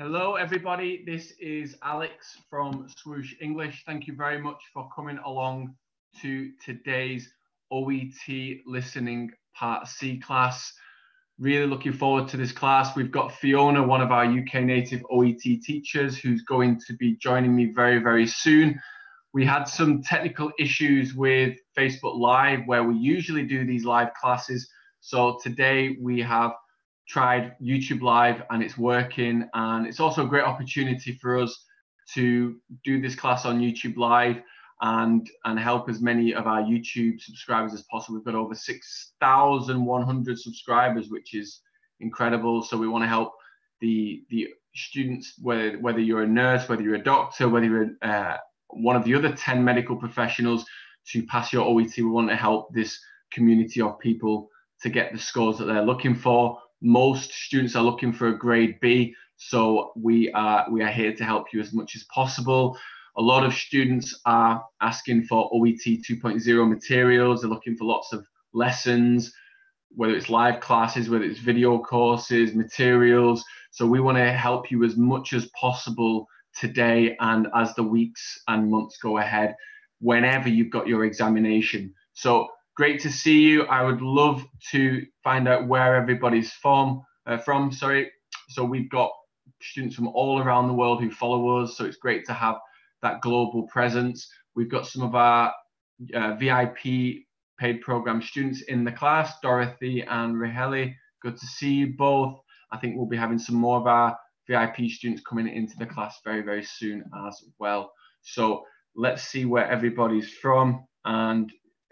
Hello, everybody. This is Alex from Swoosh English. Thank you very much for coming along to today's OET Listening Part C class. Really looking forward to this class. We've got Fiona, one of our UK native OET teachers, who's going to be joining me very, very soon. We had some technical issues with Facebook Live, where we usually do these live classes. So today we have tried YouTube Live and it's working, and it's also a great opportunity for us to do this class on YouTube Live and help as many of our YouTube subscribers as possible. We've got over 6,100 subscribers, which is incredible. So we want to help the students, whether you're a nurse, whether you're a doctor, whether you're one of the other 10 medical professionals, to pass your OET. We want to help this community of people to get the scores that they're looking for. Most students are looking for a grade B, so we are here to help you as much as possible. A lot of students are asking for OET 2.0 materials. They're looking for lots of lessons, whether it's live classes, whether it's video courses, materials. So we want to help you as much as possible today and as the weeks and months go ahead, whenever you've got your examination. So great to see you. I would love to find out where everybody's from. So we've got students from all around the world who follow us. So it's great to have that global presence. We've got some of our VIP paid program students in the class, Dorothy and Raheli. Good to see you both. I think we'll be having some more of our VIP students coming into the class very, very soon as well. So let's see where everybody's from. And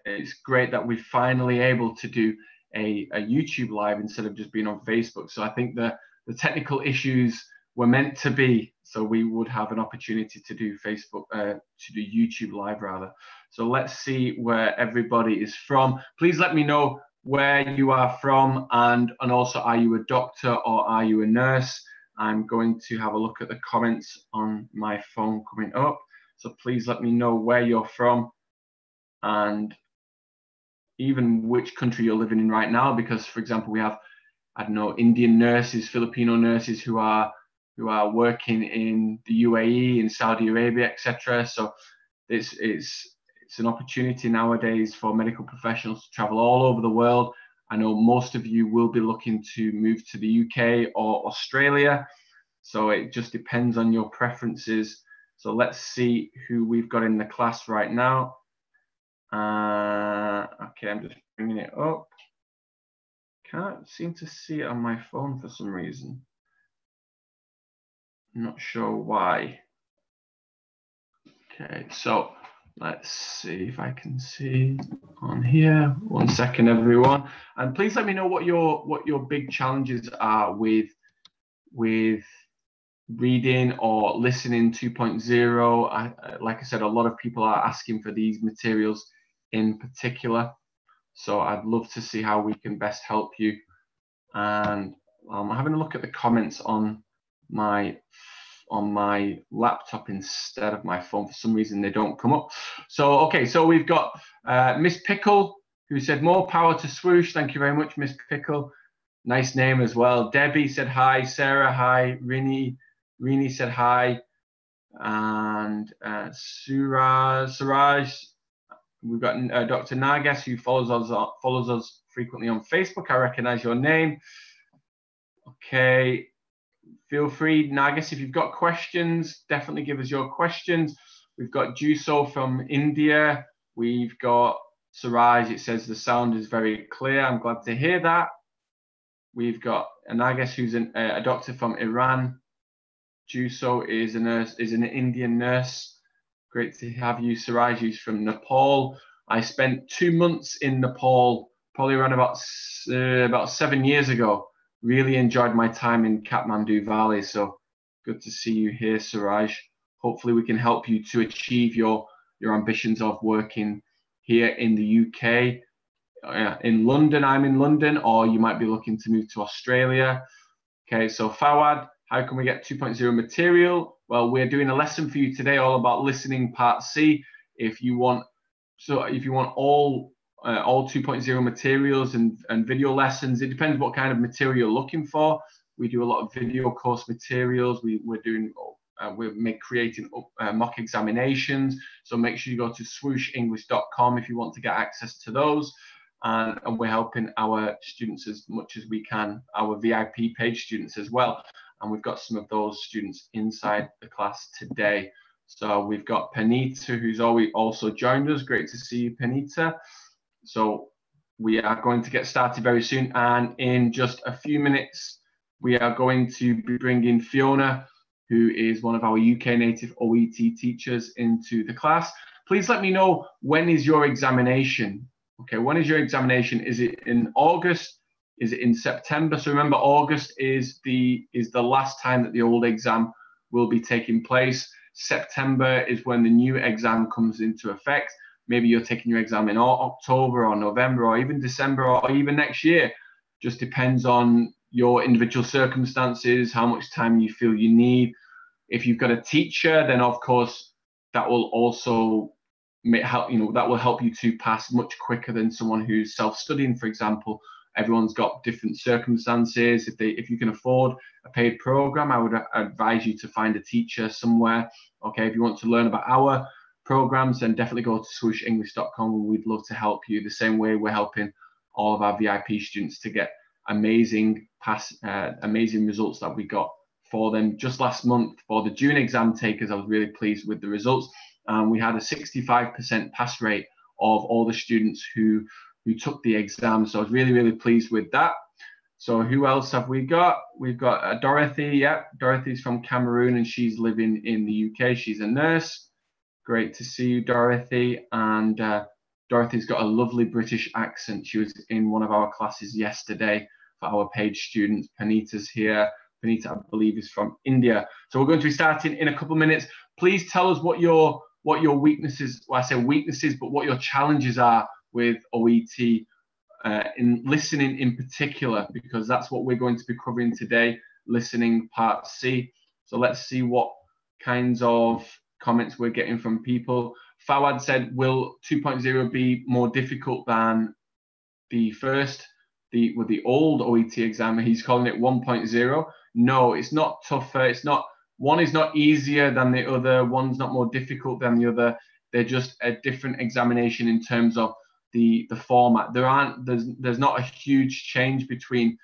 it's great that we're finally able to do a YouTube Live instead of just being on Facebook. So I think the technical issues were meant to be, so we would have an opportunity to do YouTube Live rather. So let's see where everybody is from. Please let me know where you are from, and also, are you a doctor or are you a nurse? I'm going to have a look at the comments on my phone coming up. So please let me know where you're from and even which country you're living in right now, because, for example, we have, I don't know, Indian nurses, Filipino nurses who are working in the UAE, in Saudi Arabia, etc. So it's an opportunity nowadays for medical professionals to travel all over the world. I know most of you will be looking to move to the UK or Australia, so it just depends on your preferences. So let's see who we've got in the class right now. Okay, I'm just bringing it up. Can't seem to see it on my phone for some reason. I'm not sure why. Okay, so let's see if I can see on here. 1 second, everyone. And please let me know what your big challenges are with reading or listening 2.0. Like I said, a lot of people are asking for these materials in particular. So I'd love to see how we can best help you. And I'm having a look at the comments on my laptop instead of my phone. For some reason, they don't come up. So, okay, so we've got Miss Pickle, who said, more power to Swoosh. Thank you very much, Miss Pickle. Nice name as well. Debbie said hi. Sarah, hi. Rini said hi. And Suraj. We've got Dr. Nagas, who follows us frequently on Facebook. I recognize your name. Okay. Feel free, Nagas, if you've got questions, definitely give us your questions. We've got Juso from India. We've got Suraj. It says the sound is very clear. I'm glad to hear that. We've got Nagas, who's a doctor from Iran. Juso is a nurse, is an Indian nurse. Great to have you. Suraj, who's from Nepal. I spent 2 months in Nepal, probably around about 7 years ago. Really enjoyed my time in Kathmandu Valley. So good to see you here, Suraj. Hopefully we can help you to achieve your ambitions of working here in the UK. In London, I'm in London, or you might be looking to move to Australia. Okay, so Fawad, how can we get 2.0 material? Well, we're doing a lesson for you today all about listening part C. If you want all 2.0 materials and video lessons, it depends what kind of material you're looking for. We do a lot of video course materials. We're creating mock examinations. So make sure you go to swooshenglish.com if you want to get access to those. And we're helping our students as much as we can, our VIP page students as well. And we've got some of those students inside the class today. So we've got Panita, who's also joined us. Great to see you, Panita. So we are going to get started very soon. And in just a few minutes, we are going to be bringing Fiona, who is one of our UK native OET teachers, into the class. Please let me know, when is your examination? Okay, when is your examination? Is it in August? Is it in September? So remember, August is the last time that the old exam will be taking place. September is when the new exam comes into effect. Maybe you're taking your exam in October or November or even December or even next year. Just depends on your individual circumstances, how much time you feel you need. If you've got a teacher, then of course that will also help, that will help you to pass much quicker than someone who's self-studying, for example. Everyone's got different circumstances. If you can afford a paid program, I would advise you to find a teacher somewhere. Okay, if you want to learn about our programs, then definitely go to swooshenglish.com. We'd love to help you the same way we're helping all of our VIP students to get amazing results that we got for them just last month. For the June exam takers, I was really pleased with the results. We had a 65% pass rate of all the students who took the exam. So I was really, really pleased with that. So who else have we got? We've got Dorothy. Yeah, Dorothy's from Cameroon and she's living in the UK. She's a nurse. Great to see you, Dorothy. And Dorothy's got a lovely British accent. She was in one of our classes yesterday for our page students. Panita's here. Panita, I believe, is from India. So we're going to be starting in a couple of minutes. Please tell us what your weaknesses, well, I say weaknesses, but what your challenges are with OET in listening in particular, because that's what we're going to be covering today, listening part C. So let's see what kinds of comments we're getting from people. Fawad said, will 2.0 be more difficult than the with the old OET exam? He's calling it 1.0. No, it's not tougher. It's not, one is not easier than the other. One's not more difficult than the other. They're just a different examination in terms of the format. There's not a huge change between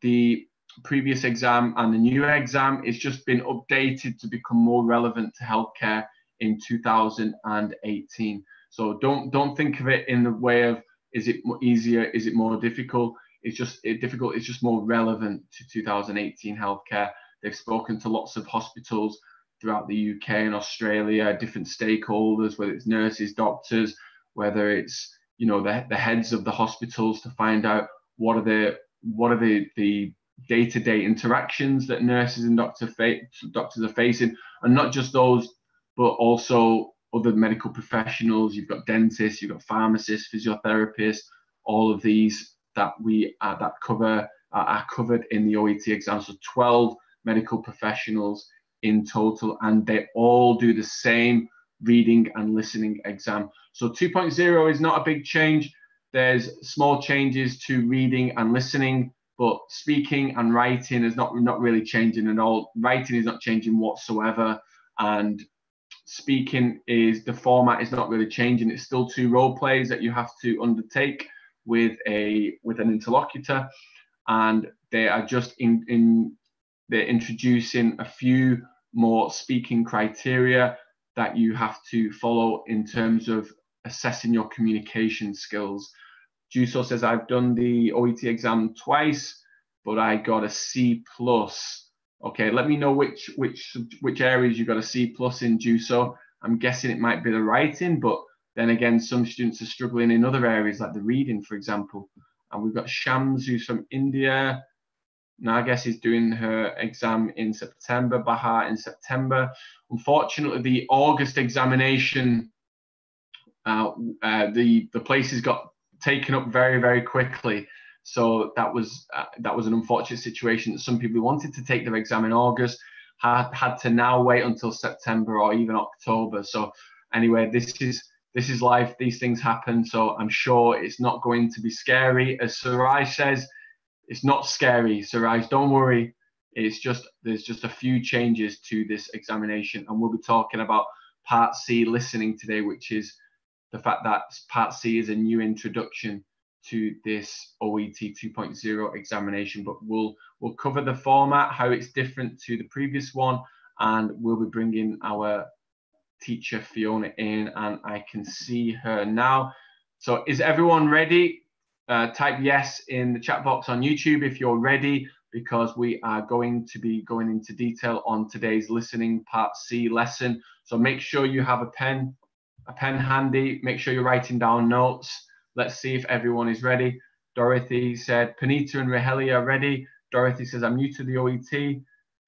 the previous exam and the new exam. It's just been updated to become more relevant to healthcare in 2018. So don't think of it in the way of, is it easier? Is it more difficult? It's just more relevant to 2018 healthcare. They've spoken to lots of hospitals throughout the UK and Australia, different stakeholders, whether it's nurses, doctors, whether it's the heads of the hospitals, to find out what are the day-to-day interactions that nurses and doctors are facing, and not just those, but also other medical professionals. You've got dentists, you've got pharmacists, physiotherapists, all of these that are covered in the OET exam. So 12 medical professionals in total, and they all do the same reading and listening exam. So 2.0 is not a big change. There's small changes to reading and listening, but speaking and writing is not really changing at all. Writing is not changing whatsoever, and speaking the format is not really changing. It's still 2 role plays that you have to undertake with an interlocutor, and they are just they're introducing a few more speaking criteria that you have to follow in terms of assessing your communication skills. Juso says, I've done the OET exam twice, but I got a C+. Okay, let me know which areas you got a C+ in, Juso. I'm guessing it might be the writing, but then again, some students are struggling in other areas like the reading, for example. And we've got Shams, who's from India. Nages is doing her exam in September, Bahar in September. Unfortunately, the August examination, the places got taken up very, very quickly. So that was an unfortunate situation, that some people who wanted to take their exam in August had to now wait until September or even October. So anyway, this is life. These things happen. So I'm sure it's not going to be scary. As Suraj says, it's not scary, Suraj. Don't worry. there's just a few changes to this examination, and we'll be talking about Part C listening today, which is the fact that Part C is a new introduction to this OET 2.0 examination. But we'll cover the format, how it's different to the previous one, and we'll be bringing our teacher Fiona in, and I can see her now. So is everyone ready? Type yes in the chat box on YouTube if you're ready, because we are going to be going into detail on today's listening Part C lesson. So make sure you have a pen handy. Make sure you're writing down notes. Let's see if everyone is ready. Dorothy said, Panita and Raheli are ready. Dorothy says, I'm new to the OET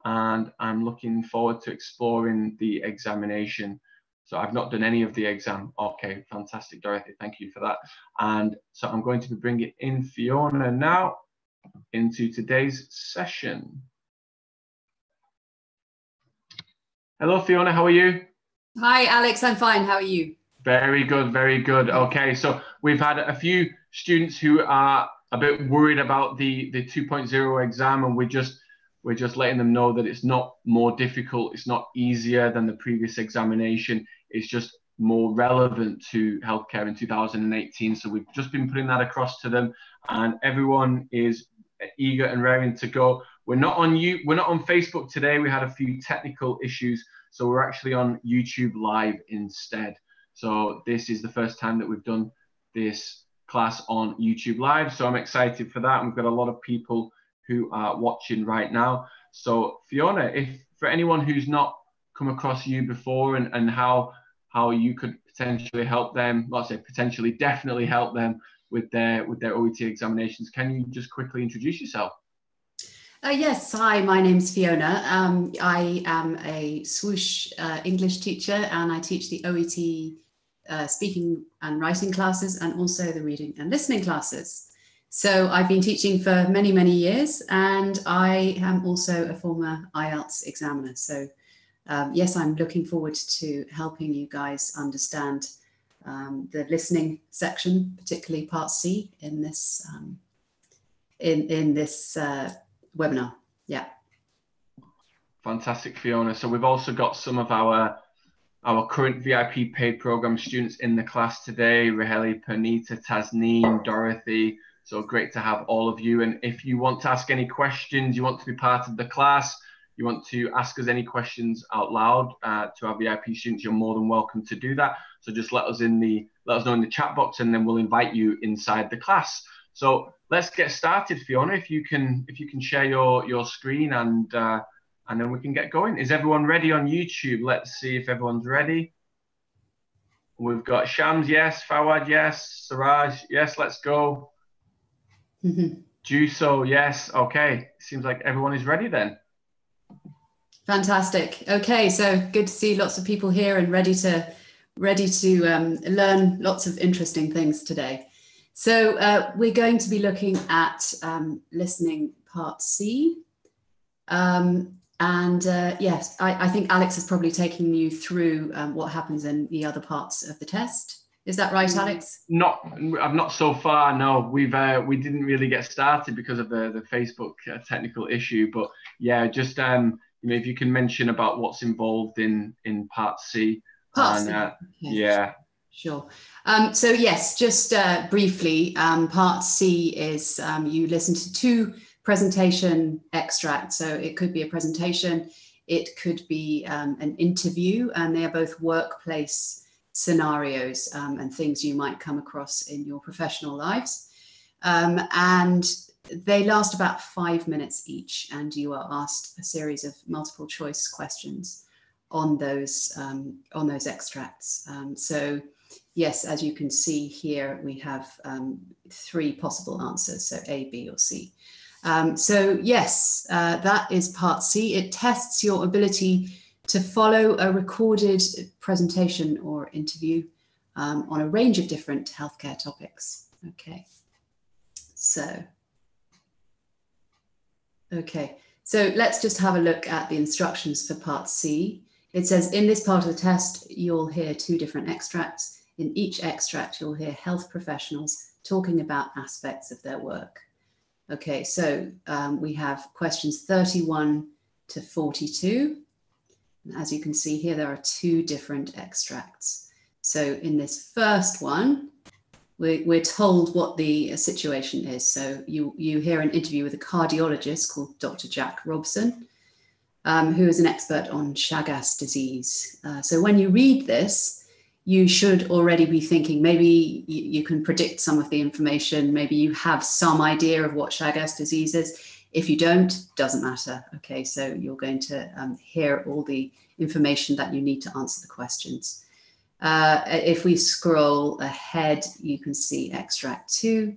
and I'm looking forward to exploring the examination. So I've not done any of the exam. Okay, fantastic, Dorothy. Thank you for that. And so I'm going to be bringing in Fiona now into today's session. Hello, Fiona. How are you? Hi, Alex. I'm fine. How are you? Very good, very good. Okay, so we've had a few students who are a bit worried about the 2.0 exam, and we're just letting them know that it's not more difficult, it's not easier than the previous examination, it's just more relevant to healthcare in 2018. So we've just been putting that across to them, and everyone is eager and raring to go. We're not on Facebook today. We had a few technical issues, so we're actually on YouTube Live instead. So this is the first time that we've done this class on YouTube Live. So I'm excited for that. We've got a lot of people who are watching right now. So Fiona, if for anyone who's not come across you before and how you could potentially help them, let's say potentially, definitely help them with their OET examinations, can you just quickly introduce yourself? Yes, hi, my name's Fiona. I am a Swoosh English teacher, and I teach the OET speaking and writing classes, and also the reading and listening classes. So I've been teaching for many, many years, and I am also a former IELTS examiner. So yes, I'm looking forward to helping you guys understand the listening section, particularly Part C in this webinar. Yeah. Fantastic, Fiona. So we've also got some of our current VIP paid program students in the class today: Raheli, Panita, Tasneem, Dorothy. So great to have all of you. And if you want to ask any questions, you want to be part of the class, you want to ask us any questions out loud to our VIP students, you're more than welcome to do that. So just let us know in the chat box, and then we'll invite you inside the class. So let's get started, Fiona. If you can share your screen, and then we can get going. Is everyone ready on YouTube? Let's see if everyone's ready. We've got Shams, yes. Fawad, yes. Siraj, yes. Let's go. Juso, yes. Okay. Seems like everyone is ready then. Fantastic. Okay, so good to see lots of people here and ready to learn lots of interesting things today. So we're going to be looking at listening Part C. Yes, I think Alex is probably taking you through what happens in the other parts of the test. Is that right, Alex? I've not so far. No, we didn't really get started because of the Facebook technical issue. But yeah, just if you can mention about what's involved in Part C. Part C. Okay. Yeah. Sure. So yes, just briefly, Part C is you listen to two presentation extracts. So it could be a presentation, it could be an interview, and they are both workplace scenarios and things you might come across in your professional lives. And they last about 5 minutes each, and you are asked a series of multiple choice questions on those extracts. So yes, as you can see here, we have 3 possible answers, so A, B, or C. So yes, that is Part C. It tests your ability to follow a recorded presentation or interview on a range of different healthcare topics. Okay, so let's just have a look at the instructions for Part C. It says in this part of the test, you'll hear 2 different extracts. In each extract, you'll hear health professionals talking about aspects of their work. Okay, so we have questions 31 to 42. And as you can see here, there are two different extracts. So in this first one, we're told what the situation is. So you hear an interview with a cardiologist called Dr. Jack Robson, who is an expert on Chagas disease. So when you read this, you should already be thinking, maybe you can predict some of the information, maybe you have some idea of what Chagas disease is. If you don't, doesn't matter. Okay, so you're going to hear all the information that you need to answer the questions. If we scroll ahead, you can see extract 2,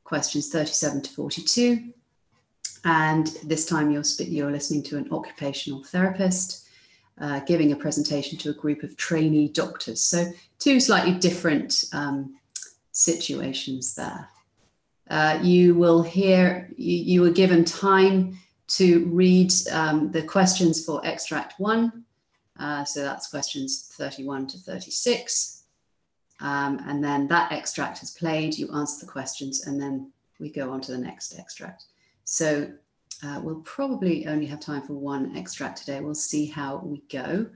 questions 37 to 42. And this time you're listening to an occupational therapist giving a presentation to a group of trainee doctors. So two slightly different situations there. You will hear, you were given time to read the questions for extract 1. So that's questions 31 to 36. And then that extract is played, you answer the questions, and then we go on to the next extract. So we'll probably only have time for one extract today. We'll see how we go.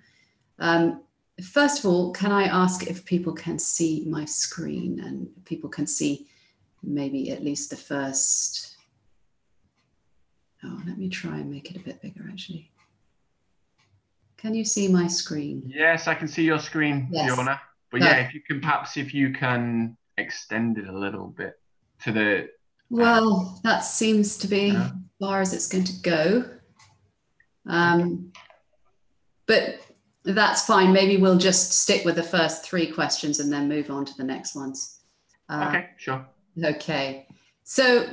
First of all, can I ask if people can see my screen and people can see maybe at least the first. Oh, let me try and make it a bit bigger actually. Can you see my screen? Yes, I can see your screen, yes. Fiona. But yeah, if you can extend it a little bit to the. Well, that seems to be as far as it's going to go. But that's fine. Maybe we'll just stick with the first 3 questions and then move on to the next ones. Okay, sure. Okay. So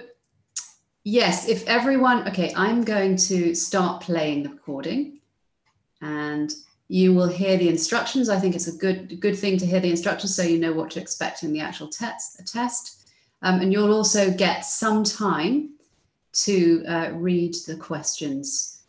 yes, if everyone, okay, I'm going to start playing the recording and you will hear the instructions. I think it's a good thing to hear the instructions so you know what to expect in the actual test. And you'll also get some time to read the questions,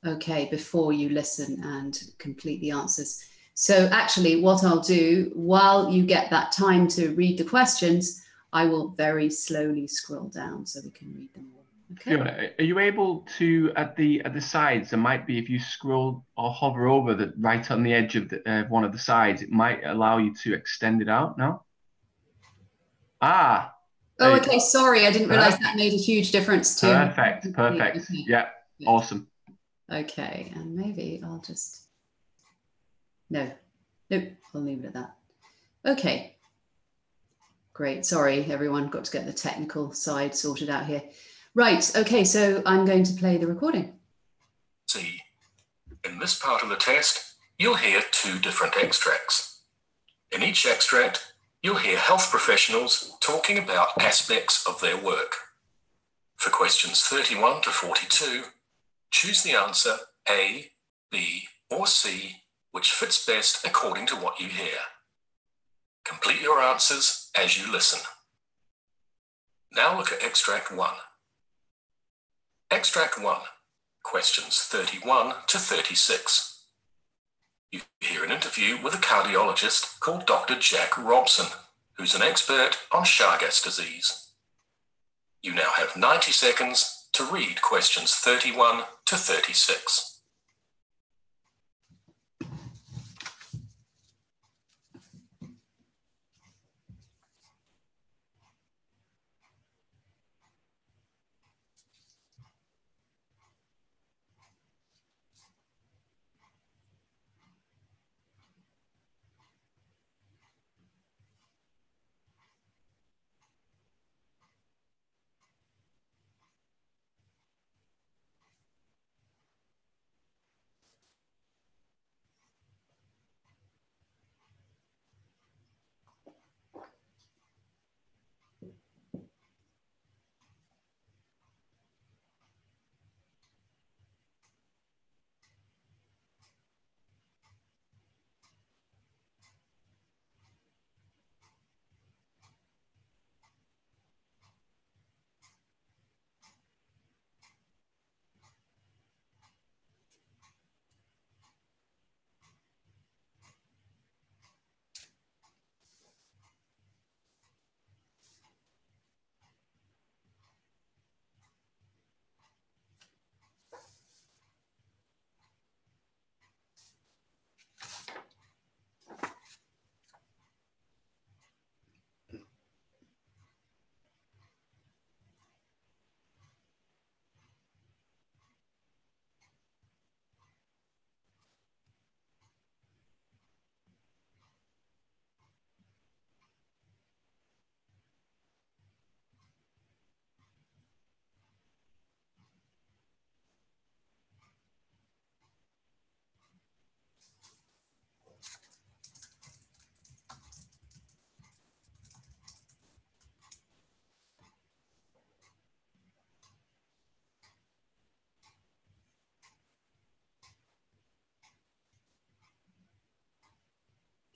okay, before you listen and complete the answers. So actually what I'll do, while you get that time to read the questions, I will very slowly scroll down so we can read them all. Okay. Fiona, are you able to, at the sides, there might be, if you scroll or hover over right on the edge of one of the sides, it might allow you to extend it out, no? Ah. Oh, okay, sorry, I didn't realize that made a huge difference too. Perfect. Okay. Yeah, awesome. Okay, and maybe I'll just, nope, I'll leave it at that. Okay, great, sorry everyone, got to get the technical side sorted out here. Right, okay, so I'm going to play the recording. See, in this part of the test, you'll hear 2 different extracts. In each extract, you'll hear health professionals talking about aspects of their work. For questions 31 to 42, choose the answer A, B, or C, which fits best according to what you hear. Complete your answers as you listen. Now look at extract 1. Extract 1, questions 31 to 36. You hear an interview with a cardiologist called Dr. Jack Robson, who's an expert on Chagas disease. You now have 90 seconds to read questions 31 to 36.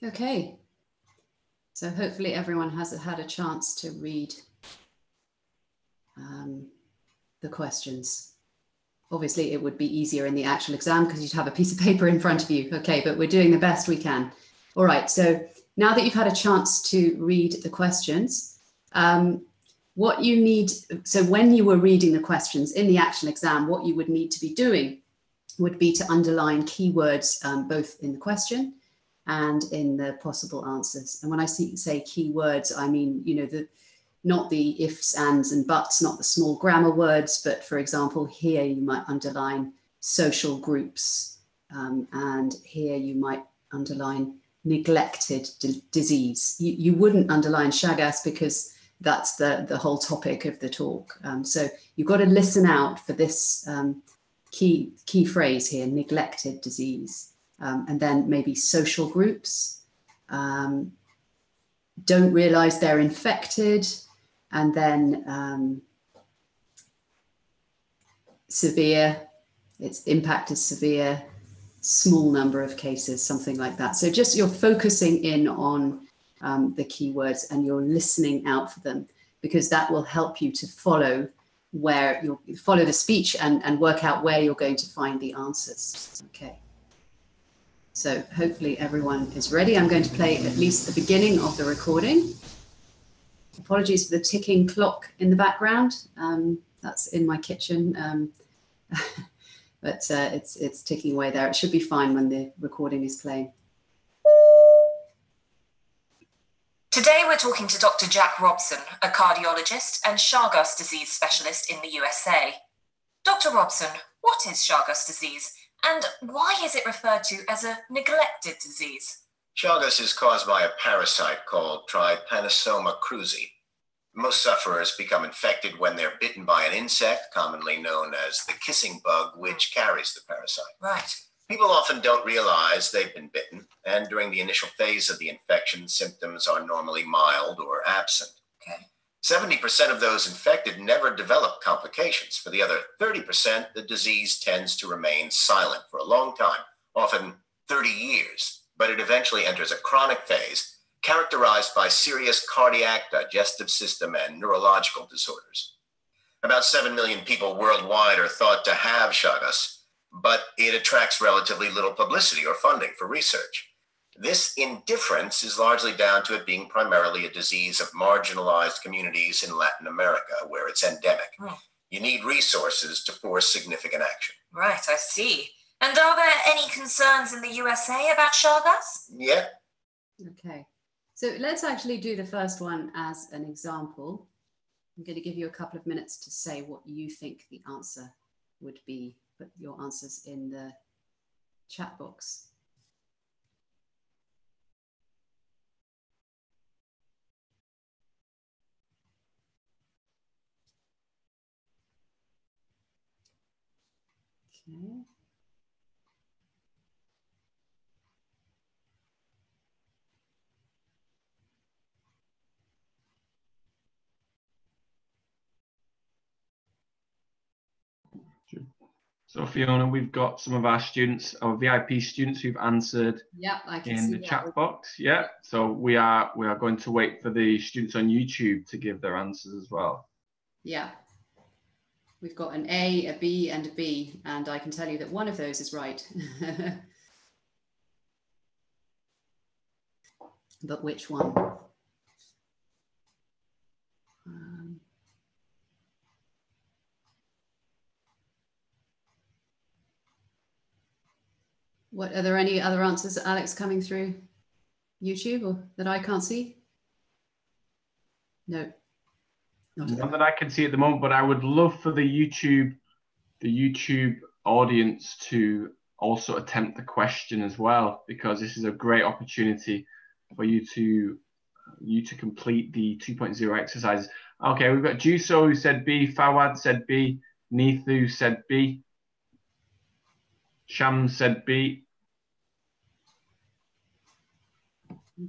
Okay. So hopefully everyone has had a chance to read the questions. Obviously it would be easier in the actual exam because you'd have a piece of paper in front of you. Okay, but we're doing the best we can. All right, so now that you've had a chance to read the questions, what you need, so when you were reading the questions in the actual exam, what you would need to be doing would be to underline keywords both in the question and in the possible answers. And when I say keywords, I mean, you know, not the ifs, ands, and buts, not the small grammar words, but for example, here you might underline social groups, and here you might underline neglected disease. You wouldn't underline Chagas because that's the whole topic of the talk. So you've got to listen out for this key phrase here, neglected disease. And then maybe social groups, don't realize they're infected, and then severe, its impact is severe, small number of cases, something like that. So just you're focusing in on the keywords and you're listening out for them, because that will help you to follow where you'll follow the speech and work out where you're going to find the answers. Okay. So hopefully everyone is ready. I'm going to play at least the beginning of the recording. Apologies for the ticking clock in the background. That's in my kitchen, but it's ticking away there. It should be fine when the recording is playing. Today we're talking to Dr. Jack Robson, a cardiologist and Chagas disease specialist in the USA. Dr. Robson, what is Chagas disease? And why is it referred to as a neglected disease? Chagas is caused by a parasite called Trypanosoma cruzi. Most sufferers become infected when they're bitten by an insect, commonly known as the kissing bug, which carries the parasite. Right. People often don't realize they've been bitten, and during the initial phase of the infection, symptoms are normally mild or absent. Okay. 70% of those infected never develop complications. For the other 30%, the disease tends to remain silent for a long time, often 30 years, but it eventually enters a chronic phase characterized by serious cardiac, digestive system, and neurological disorders. About 7 million people worldwide are thought to have Chagas, but it attracts relatively little publicity or funding for research. This indifference is largely down to it being primarily a disease of marginalized communities in Latin America, where it's endemic. Oh. You need resources to force significant action. Right, I see. And are there any concerns in the USA about Chagas? Yeah. Okay, so let's actually do the first one as an example. I'm going to give you a couple of minutes to say what you think the answer would be. Put your answers in the chat box. Okay. So Fiona, we've got some of our students, our VIP students, who've answered I can in see the that. chat box. Yeah. So we are going to wait for the students on YouTube to give their answers as well. Yeah. We've got an A, a B, and a B, and I can tell you that one of those is right. But which one? What, are there any other answers, Alex, coming through YouTube or that I can't see? No. Not that I can see at the moment, but I would love for the YouTube audience to also attempt the question as well, because this is a great opportunity for you to complete the 2.0 exercises. Okay, we've got Juso who said B, Fawad said B, Neethu said B, Sham said B.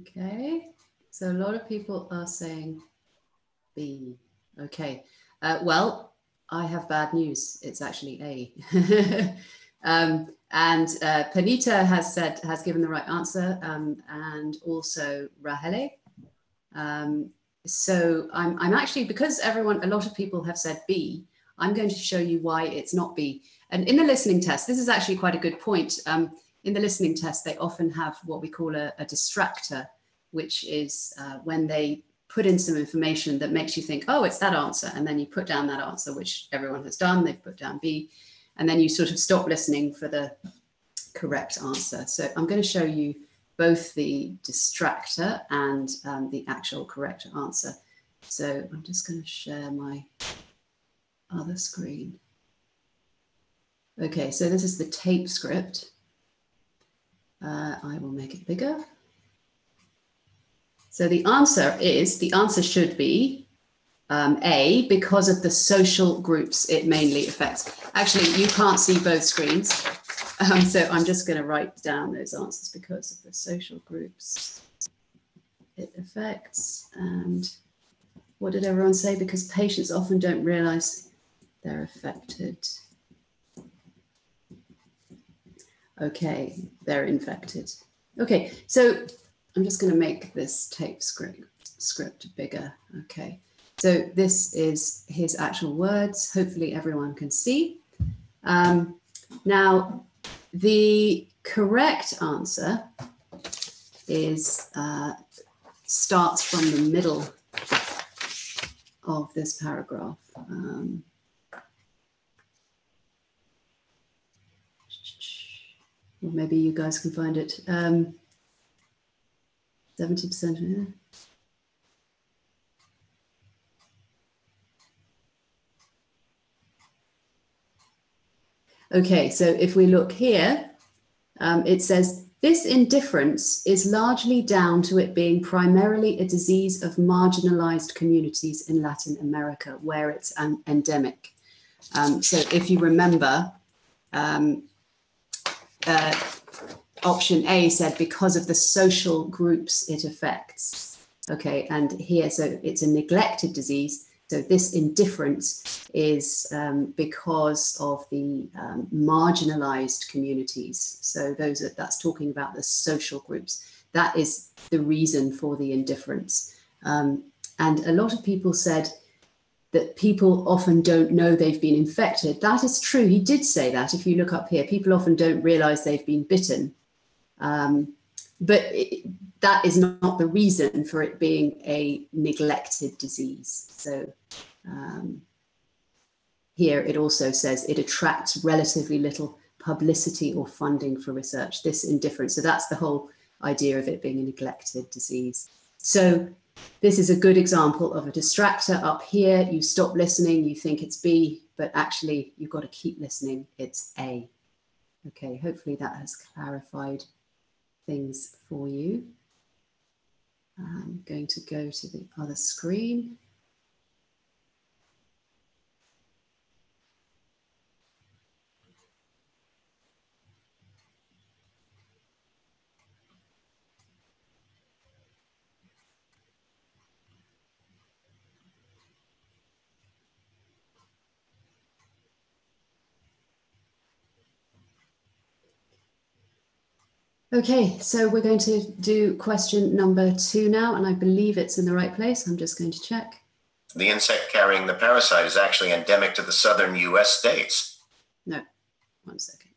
Okay, so a lot of people are saying B. Okay, well, I have bad news. It's actually A. And Panita has given the right answer, and also Rahele. So I'm actually, because a lot of people have said B, I'm going to show you why it's not B. And in the listening test, this is actually quite a good point. In the listening test, they often have what we call a distractor, which is when they put in some information that makes you think, oh, it's that answer. And then you put down that answer, which everyone has done. They've put down B. And then you sort of stop listening for the correct answer. So I'm going to show you both the distractor and the actual correct answer. So I'm just going to share my other screen. Okay, so this is the tape script. I will make it bigger. So the answer should be A, because of the social groups it mainly affects. Actually, you can't see both screens. So I'm just going to write down those answers: because of the social groups it affects. And what did everyone say? Because patients often don't realize they're affected. Okay, they're infected. Okay, so I'm just going to make this tape script bigger. Okay, so this is his actual words. Hopefully everyone can see. Now, the correct answer is starts from the middle of this paragraph. Or maybe you guys can find it. 70% here. Okay, so if we look here, it says, this indifference is largely down to it being primarily a disease of marginalized communities in Latin America, where it's endemic. So if you remember, option A said because of the social groups it affects. Okay, and here, so it's a neglected disease. So this indifference is because of the marginalized communities. So that's talking about the social groups. That is the reason for the indifference. And a lot of people said that people often don't know they've been infected. That is true. He did say that. If you look up here, people often don't realize they've been bitten. That is not the reason for it being a neglected disease. So here it also says it attracts relatively little publicity or funding for research, this indifference. So that's the whole idea of it being a neglected disease. So this is a good example of a distractor up here. You stop listening, you think it's B, but actually you've got to keep listening, it's A. Okay, hopefully that has clarified things for you. I'm going to go to the other screen. Okay, so we're going to do question number 2 now, and I believe it's in the right place. I'm just going to check. The insect carrying the parasite is actually endemic to the southern US states. No, 1 second.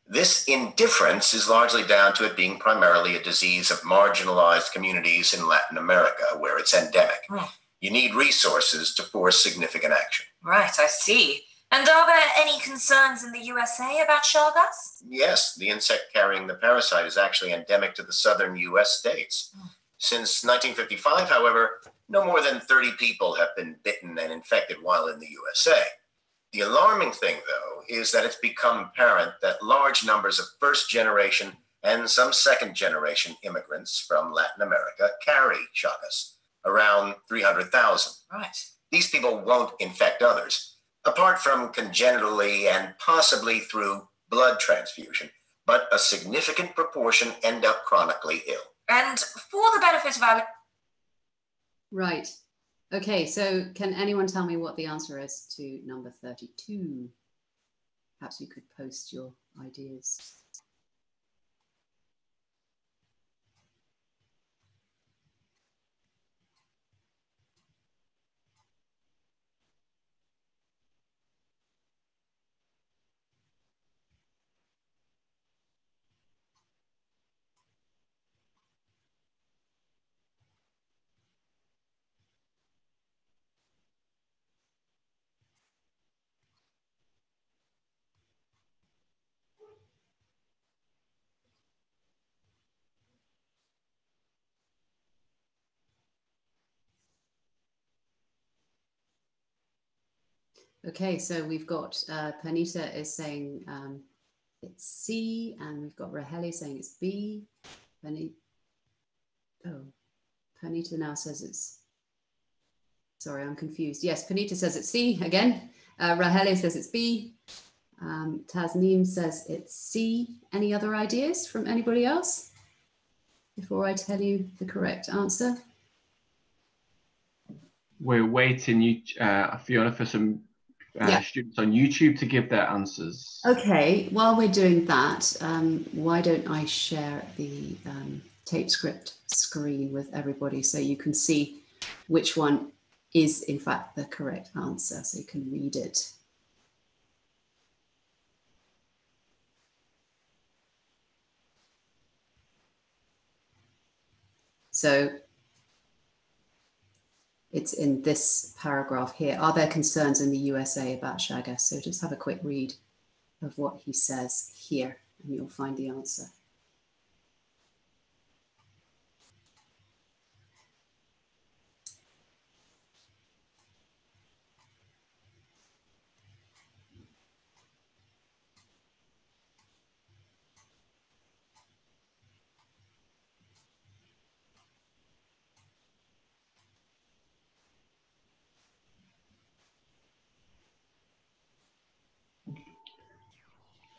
This indifference is largely down to it being primarily a disease of marginalized communities in Latin America, where it's endemic. Oh. You need resources to force significant action. Right, I see. And are there any concerns in the USA about Chagas? Yes, the insect carrying the parasite is actually endemic to the southern US states. Since 1955, however, no more than 30 people have been bitten and infected while in the USA. The alarming thing, though, is that it's become apparent that large numbers of first-generation and some second-generation immigrants from Latin America carry Chagas, around 300,000. Right. These people won't infect others, apart from congenitally and possibly through blood transfusion, but a significant proportion end up chronically ill. And for the benefit of our... Right. Okay, so can anyone tell me what the answer is to number 32? perhaps you could post your ideas. Okay, so we've got Panita is saying it's C, and we've got Raheli saying it's B. Panita now says it's, sorry, I'm confused. Yes, Panita says it's C again. Raheli says it's B. Tasneem says it's C. Any other ideas from anybody else before I tell you the correct answer? We're waiting, Fiona, for some students on YouTube to give their answers. Okay, while we're doing that, why don't I share the tape script screen with everybody so you can see which one is in fact the correct answer, so you can read it. So it's in this paragraph here. Are there concerns in the USA about Chagas? So just have a quick read of what he says here and you'll find the answer.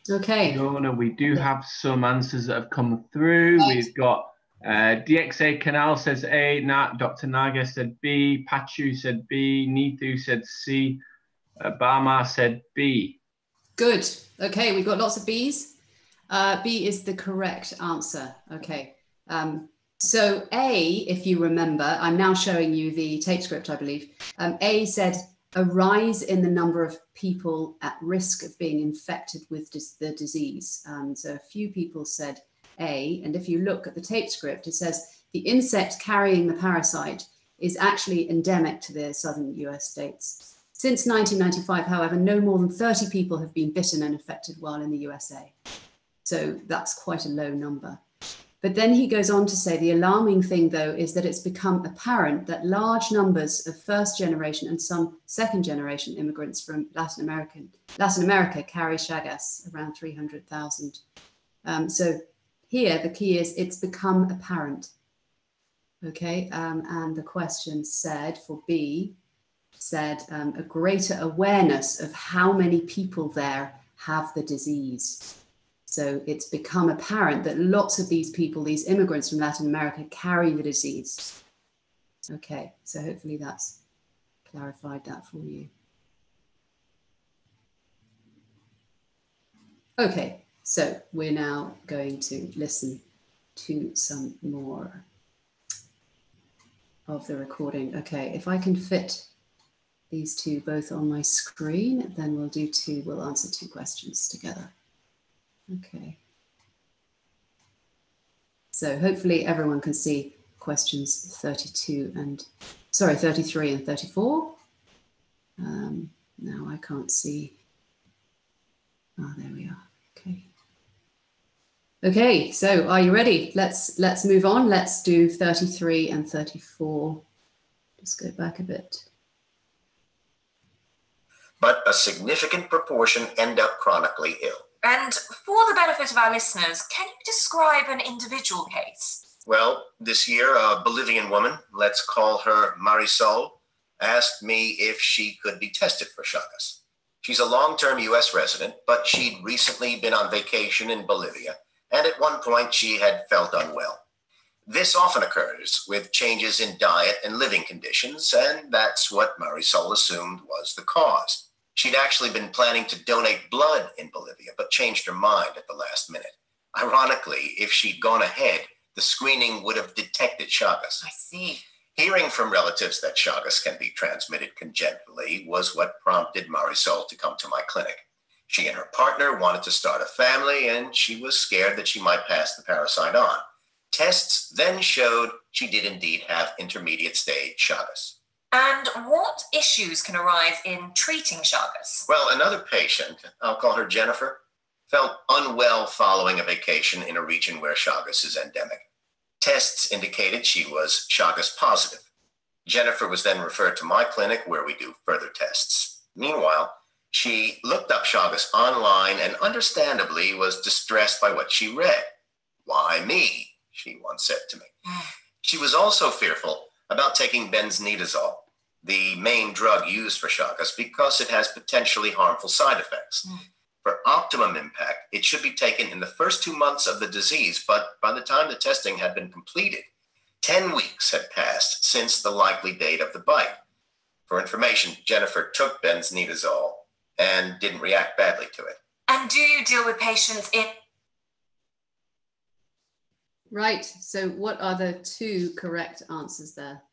Okay. Fiona, we do have some answers that have come through. Right. We've got DXA Canal says A, Dr. Naga said B, Pachu said B, Neethu said C, Bama said B. Good. Okay, we've got lots of Bs. B is the correct answer. Okay. So A, if you remember, I'm now showing you the tape script, I believe. A said a rise in the number of people at risk of being infected with the disease. So a few people said A, and if you look at the tape script, it says the insect carrying the parasite is actually endemic to the southern US states. Since 1995, however, no more than 30 people have been bitten and infected while in the USA. So that's quite a low number. But then he goes on to say the alarming thing, though, is that it's become apparent that large numbers of first generation and some second generation immigrants from Latin America carry Chagas, around 300,000. So here the key is it's become apparent. Okay, and the question said for B, said a greater awareness of how many people there have the disease. So it's become apparent that lots of these people, these immigrants from Latin America, carry the disease. Okay, so hopefully that's clarified that for you. Okay, so we're now going to listen to some more of the recording. Okay, if I can fit these two both on my screen, then we'll answer two questions together. Okay. So hopefully everyone can see questions 33 and 34. Now I can't see. Oh, there we are. Okay. Okay, so are you ready? Let's move on. Let's do 33 and 34. Just go back a bit. But a significant proportion end up chronically ill. And for the benefit of our listeners, can you describe an individual case? Well, this year, a Bolivian woman, let's call her Marisol, asked me if she could be tested for Chagas. She's a long-term US resident, but she'd recently been on vacation in Bolivia, and at one point she had felt unwell. This often occurs with changes in diet and living conditions, and that's what Marisol assumed was the cause. She'd actually been planning to donate blood in Bolivia, but changed her mind at the last minute. Ironically, if she'd gone ahead, the screening would have detected Chagas. I see. Hearing from relatives that Chagas can be transmitted congenitally was what prompted Marisol to come to my clinic. She and her partner wanted to start a family, and she was scared that she might pass the parasite on. Tests then showed she did indeed have intermediate stage Chagas. And what issues can arise in treating Chagas? Well, another patient, I'll call her Jennifer, felt unwell following a vacation in a region where Chagas is endemic. Tests indicated she was Chagas positive. Jennifer was then referred to my clinic where we do further tests. Meanwhile, she looked up Chagas online and understandably was distressed by what she read. "Why me?" she once said to me. She was also fearful about taking benznidazole, the main drug used for Chagas, because it has potentially harmful side effects. For optimum impact, it should be taken in the first 2 months of the disease, but by the time the testing had been completed, 10 weeks had passed since the likely date of the bite. For information, Jennifer took benznidazole and didn't react badly to it. And do you deal with patients in... Right, so what are the two correct answers there?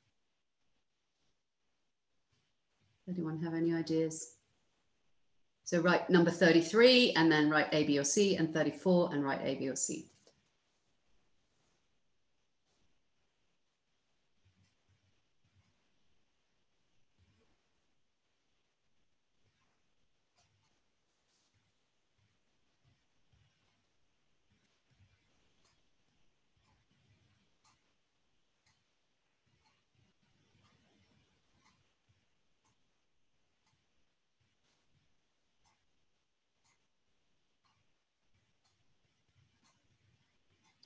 Anyone have any ideas? So write number 33 and then write A, B, or C, and 34 and write A, B, or C.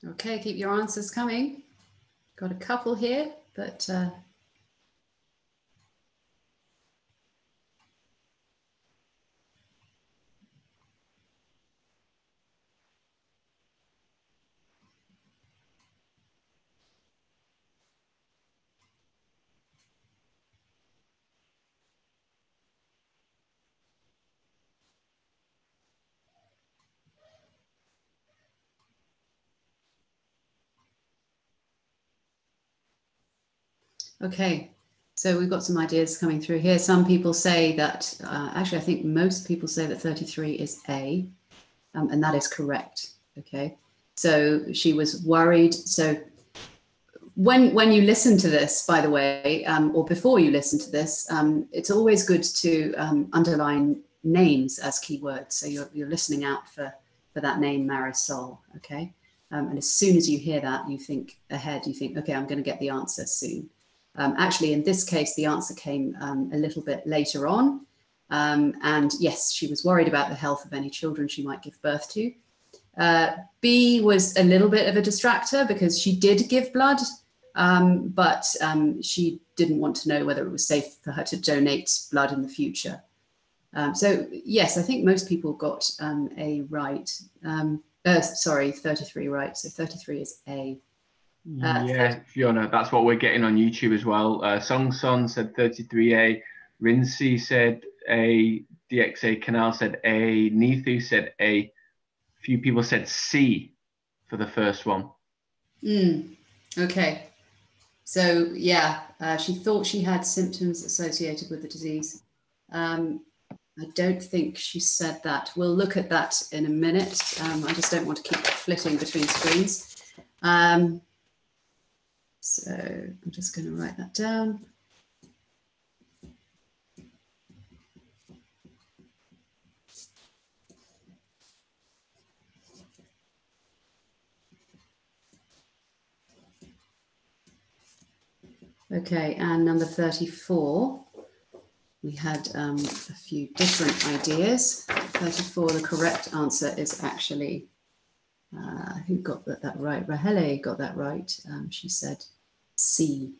Okay, keep your answers coming. Got a couple here, but okay, so we've got some ideas coming through here. Some people say that, actually, I think most people say that 33 is A, and that is correct, okay? So she was worried. So when you listen to this, by the way, or before you listen to this, it's always good to underline names as keywords. So you're listening out for that name, Marisol, okay? And as soon as you hear that, you think ahead, you think, okay, I'm going to get the answer soon. Actually, in this case, the answer came a little bit later on. And yes, she was worried about the health of any children she might give birth to. B was a little bit of a distractor because she did give blood, but she didn't want to know whether it was safe for her to donate blood in the future. So yes, I think most people got A right. Sorry, 33 right. So 33 is A. Yeah, Fiona, that's what we're getting on YouTube as well. Song Son said 33A, Rincy said A, DXA Canal said A, Neithu said A. Few people said C for the first one. Okay, so yeah, she thought she had symptoms associated with the disease. I don't think she said that. We'll look at that in a minute. I just don't want to keep flitting between screens. So I'm just going to write that down. Okay, and number 34, we had a few different ideas. 34, the correct answer is actually, who got that right? Rahele got that right. She said C.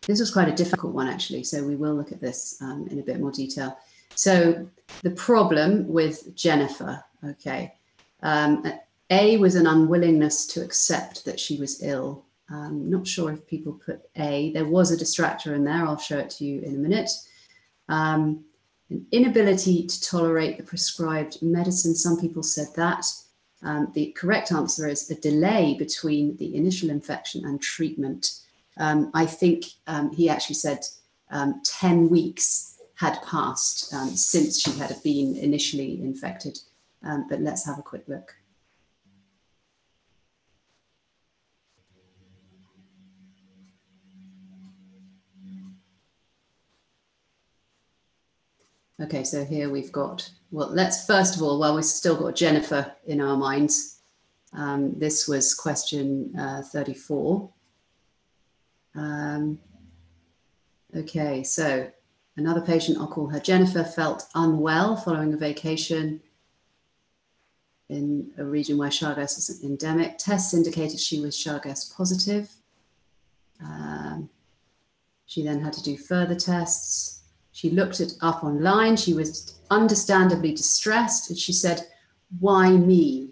This was quite a difficult one, actually, so we will look at this in a bit more detail. So the problem with Jennifer, okay, A was an unwillingness to accept that she was ill. Not sure if people put A. There was a distractor in there. I'll show it to you in a minute. An inability to tolerate the prescribed medicine. Some people said that. The correct answer is a delay between the initial infection and treatment. I think he actually said 10 weeks had passed since she had been initially infected. But let's have a quick look. Okay, so here we've got, well, let's first of all, well, we've still got Jennifer in our minds. This was question 34. Okay, so another patient, I'll call her Jennifer, felt unwell following a vacation in a region where Chagas is endemic. Tests indicated she was Chagas positive. She then had to do further tests. She looked it up online. She was understandably distressed. And she said, why me?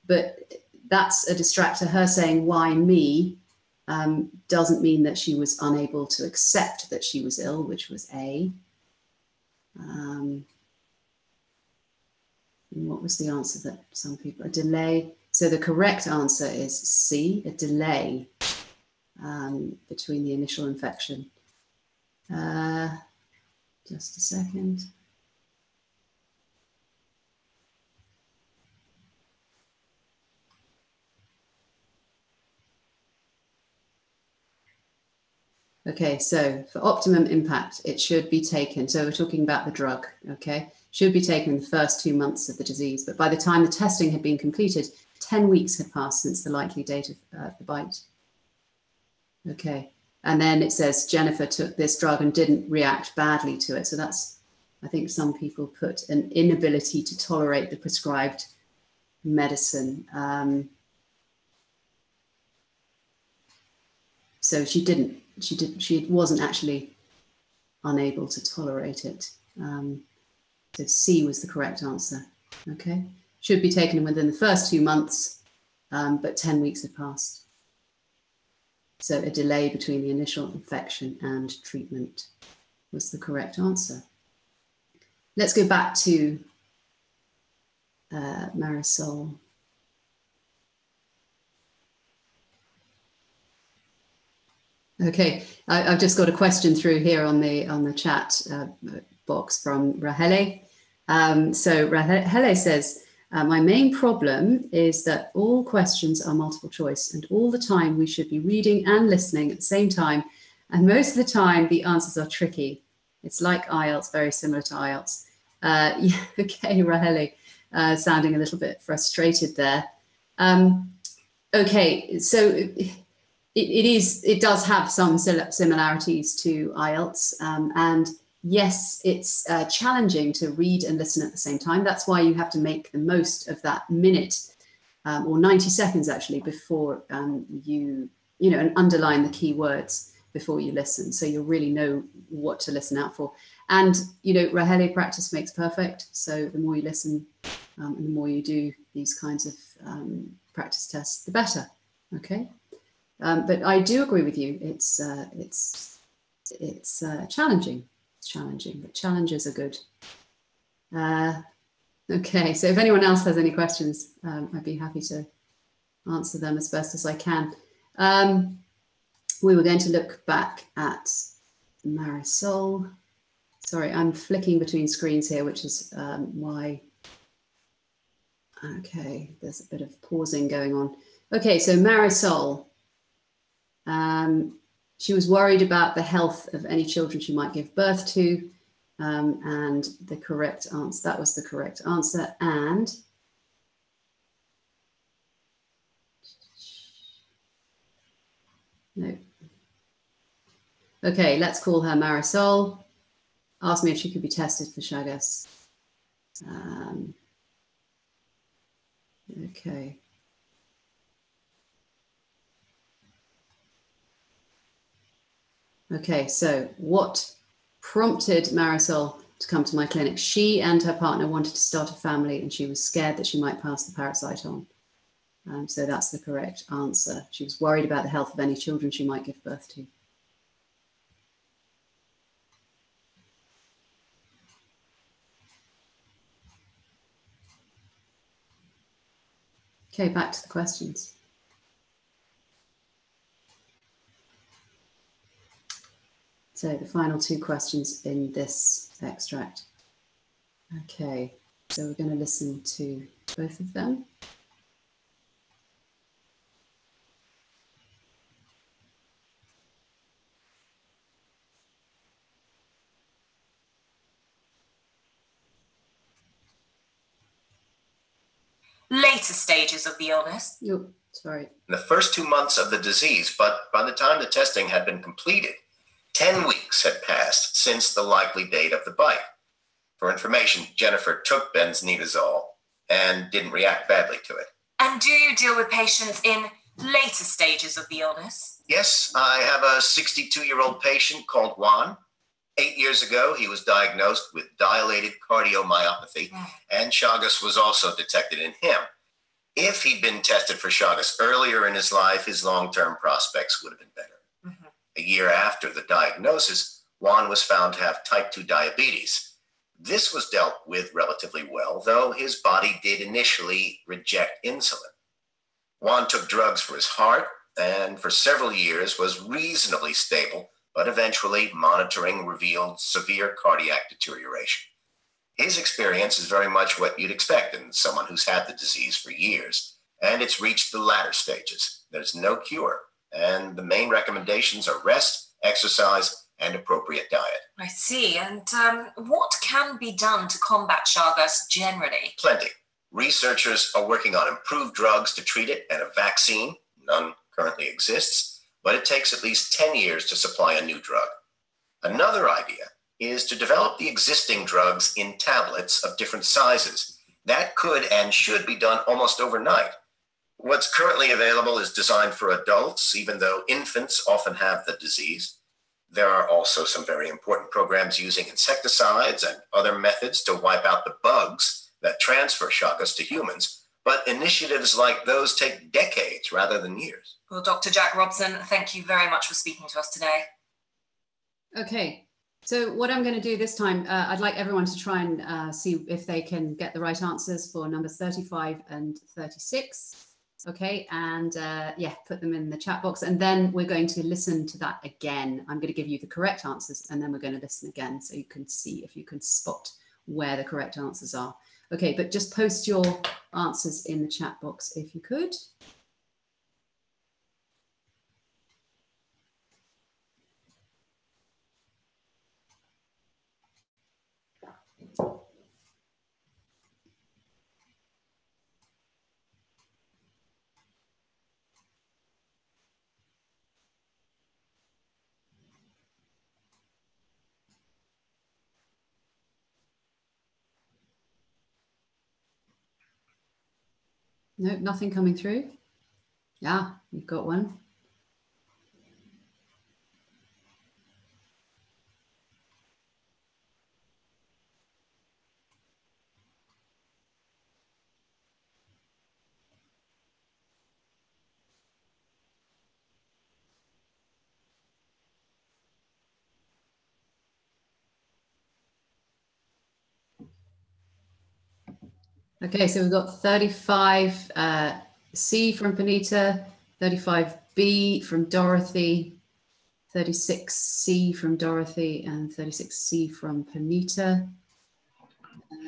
But that's a distractor. Her saying, why me, doesn't mean that she was unable to accept that she was ill, which was A. And what was the answer that some people, a delay? So the correct answer is C, a delay between the initial infection. Just a second. Okay, so for optimum impact, it should be taken. So we're talking about the drug, okay? Should be taken in the first 2 months of the disease. But by the time the testing had been completed, 10 weeks had passed since the likely date of the bite. Okay, and then it says Jennifer took this drug and didn't react badly to it. So that's, I think some people put an inability to tolerate the prescribed medicine. So she wasn't actually unable to tolerate it. So C was the correct answer. Okay, should be taken within the first 2 months, but 10 weeks had passed. So a delay between the initial infection and treatment was the correct answer. Let's go back to Marisol. Okay, I've just got a question through here on the chat box from Rahele. So Rahele says, my main problem is that all questions are multiple choice and all the time we should be reading and listening at the same time. And most of the time the answers are tricky. It's like IELTS, very similar to IELTS. Yeah, okay, Rahele, sounding a little bit frustrated there. Okay, so it does have some similarities to IELTS, and yes, it's challenging to read and listen at the same time. That's why you have to make the most of that minute or 90 seconds actually before you know, and underline the key words before you listen, so you'll really know what to listen out for. And you know, Rahele, practice makes perfect. So the more you listen and the more you do these kinds of practice tests, the better. Okay. But I do agree with you. It's challenging. It's challenging, but challenges are good. Okay, so if anyone else has any questions, I'd be happy to answer them as best as I can. We were going to look back at Marisol. Sorry, I'm flicking between screens here, which is why. Okay, there's a bit of pausing going on. Okay, so Marisol. She was worried about the health of any children she might give birth to, and the correct answer, that was the correct answer. And no. Okay, let's call her Marisol. Asked me if she could be tested for Chagas. Okay. Okay, so what prompted Marisol to come to my clinic? She and her partner wanted to start a family and she was scared that she might pass the parasite on. So that's the correct answer. She was worried about the health of any children she might give birth to. Okay, back to the questions. So the final two questions in this extract. Okay, so we're going to listen to both of them. Later stages of the illness. Oh, sorry. In the first 2 months of the disease, but by the time the testing had been completed, 10 weeks had passed since the likely date of the bite. For information, Jennifer took benzonidazole and didn't react badly to it. And do you deal with patients in later stages of the illness? Yes, I have a 62-year-old patient called Juan. 8 years ago, he was diagnosed with dilated cardiomyopathy, and Chagas was also detected in him. If he'd been tested for Chagas earlier in his life, his long-term prospects would have been better. A year after the diagnosis, Juan was found to have type 2 diabetes. This was dealt with relatively well, though his body did initially reject insulin. Juan took drugs for his heart and for several years was reasonably stable, but eventually monitoring revealed severe cardiac deterioration. His experience is very much what you'd expect in someone who's had the disease for years, and it's reached the latter stages. There's no cure, and the main recommendations are rest, exercise, and appropriate diet. I see. And what can be done to combat Chagas generally? Plenty. Researchers are working on improved drugs to treat it and a vaccine. None currently exists, but it takes at least 10 years to supply a new drug. Another idea is to develop the existing drugs in tablets of different sizes. That could and should be done almost overnight. What's currently available is designed for adults, even though infants often have the disease. There are also some very important programs using insecticides and other methods to wipe out the bugs that transfer Chagas to humans. But initiatives like those take decades rather than years. Well, Dr. Jack Robson, thank you very much for speaking to us today. Okay, so what I'm going to do this time, I'd like everyone to try and see if they can get the right answers for numbers 35 and 36. Okay, and yeah, put them in the chat box, and then we're going to listen to that again. I'm going to give you the correct answers, and then we're going to listen again so you can see if you can spot where the correct answers are. Okay, but just post your answers in the chat box if you could. Nope, nothing coming through. Yeah, you've got one. Okay, so we've got 35 C from Panita, 35B from Dorothy, 36C from Dorothy, and 36C from Panita.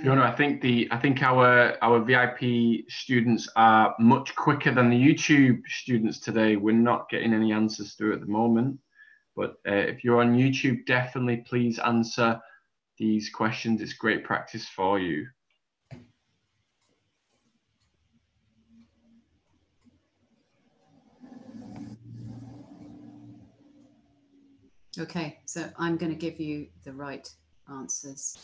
Fiona, I think our VIP students are much quicker than the YouTube students today. We're not getting any answers through at the moment, but if you're on YouTube, definitely please answer these questions. It's great practice for you. Okay, so I'm going to give you the right answers.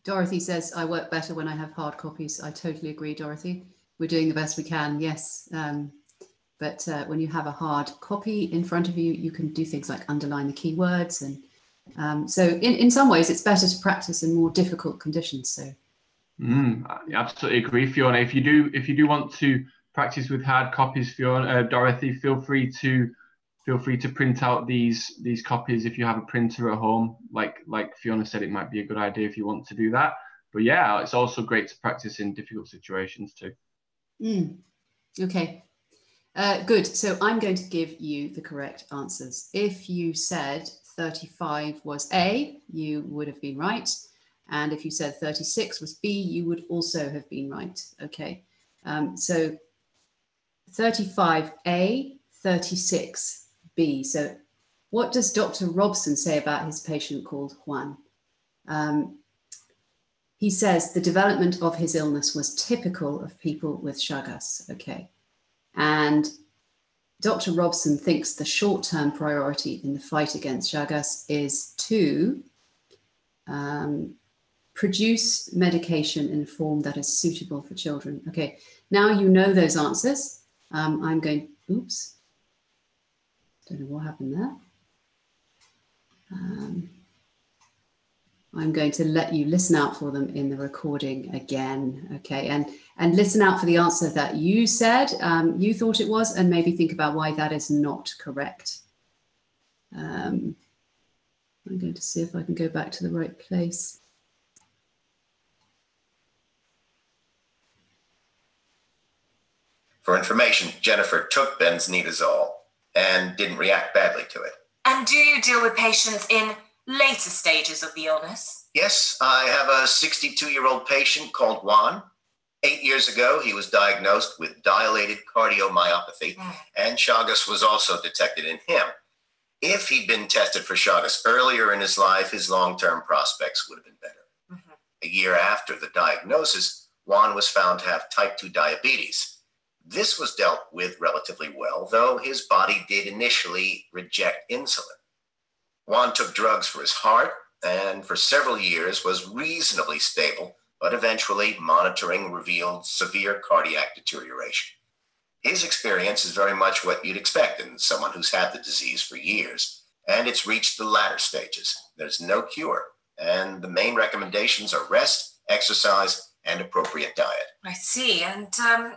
Dorothy says, I work better when I have hard copies. I totally agree, Dorothy. We're doing the best we can, yes. But when you have a hard copy in front of you, you can do things like underline the keywords. And so in some ways, it's better to practice in more difficult conditions. So, I absolutely agree, Fiona. If you do want to practice with hard copies, Fiona, Dorothy, feel free to print out these copies if you have a printer at home. Like Fiona said, it might be a good idea if you want to do that. But yeah, it's also great to practice in difficult situations too. Okay, good. So I'm going to give you the correct answers. If you said 35 was A, you would have been right. And if you said 36 was B, you would also have been right. Okay, so 35A, 36B. So what does Dr. Robson say about his patient called Juan? He says the development of his illness was typical of people with Chagas. Okay, and Dr. Robson thinks the short-term priority in the fight against Chagas is to produce medication in a form that is suitable for children. Okay, now you know those answers. I'm going, oops, don't know what happened there. I'm going to let you listen out for them in the recording again, okay? And listen out for the answer that you said, you thought it was, and maybe think about why that is not correct. I'm going to see if I can go back to the right place. For information, Jennifer took benzonidazole and didn't react badly to it. And do you deal with patients in later stages of the illness? Yes, I have a 62-year-old patient called Juan. 8 years ago, he was diagnosed with dilated cardiomyopathy, and Chagas was also detected in him. If he'd been tested for Chagas earlier in his life, his long-term prospects would have been better. A year after the diagnosis, Juan was found to have type 2 diabetes. This was dealt with relatively well, though his body did initially reject insulin. Juan took drugs for his heart and for several years was reasonably stable, but eventually monitoring revealed severe cardiac deterioration. His experience is very much what you'd expect in someone who's had the disease for years, and it's reached the latter stages. There's no cure, and the main recommendations are rest, exercise, and appropriate diet. I see. And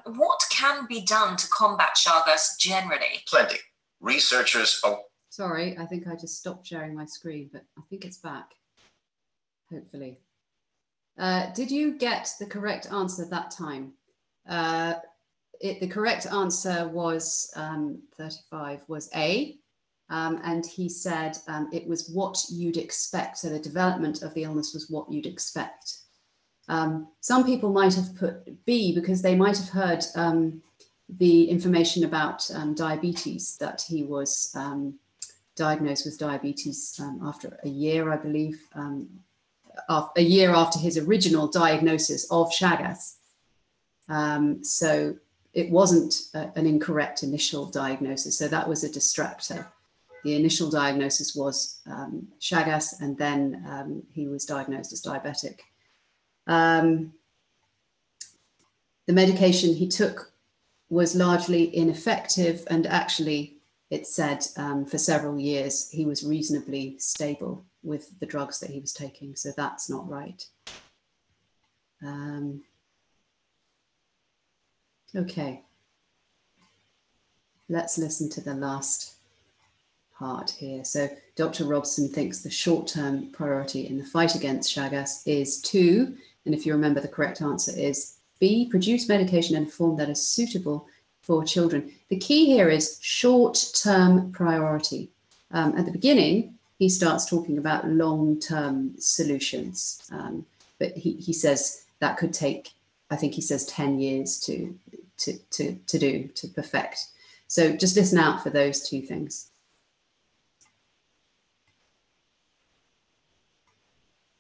what can be done to combat Chagas generally? Plenty. Researchers are... Sorry, I think I just stopped sharing my screen, but I think it's back, hopefully. Did you get the correct answer that time? The correct answer was 35 was A, and he said it was what you'd expect. So the development of the illness was what you'd expect. Some people might have put B because they might have heard the information about diabetes, that he was diagnosed with diabetes after a year, I believe, a year after his original diagnosis of Chagas. So it wasn't an incorrect initial diagnosis. So that was a distractor. The initial diagnosis was Chagas, and then he was diagnosed as diabetic. The medication he took was largely ineffective, and actually it said for several years he was reasonably stable with the drugs that he was taking, so that's not right. Okay, let's listen to the last part here. So Dr. Robson thinks the short-term priority in the fight against Chagas is to, and if you remember, the correct answer is B, produce medication in a form that is suitable for children. The key here is short-term priority. At the beginning, he starts talking about long-term solutions, but he says that could take, I think he says 10 years to perfect. So just listen out for those two things.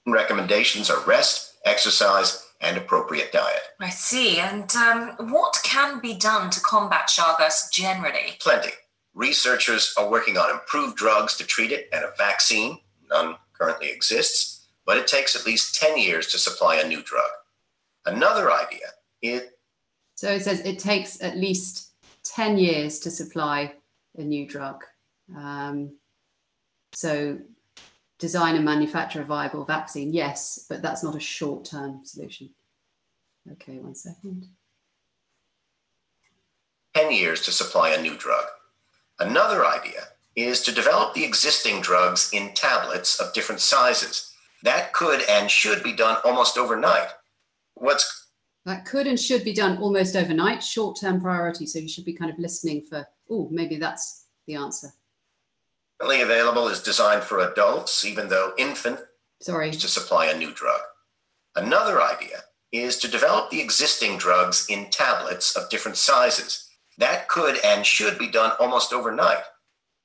Recommendations are rest, exercise, and appropriate diet. I see. And what can be done to combat Chagas generally? Plenty. Researchers are working on improved drugs to treat it and a vaccine. None currently exists, but it takes at least 10 years to supply a new drug. Another idea is... So it says it takes at least 10 years to supply a new drug. So design and manufacture a viable vaccine, yes, but that's not a short-term solution. Okay, 1 second. 10 years to supply a new drug. Another idea is to develop the existing drugs in tablets of different sizes. That could and should be done almost overnight. That could and should be done almost overnight, short-term priority. So you should be kind of listening for, oh, maybe that's the answer. Currently available is designed for adults, even though infant Sorry. to supply a new drug. Another idea is to develop the existing drugs in tablets of different sizes. That could and should be done almost overnight.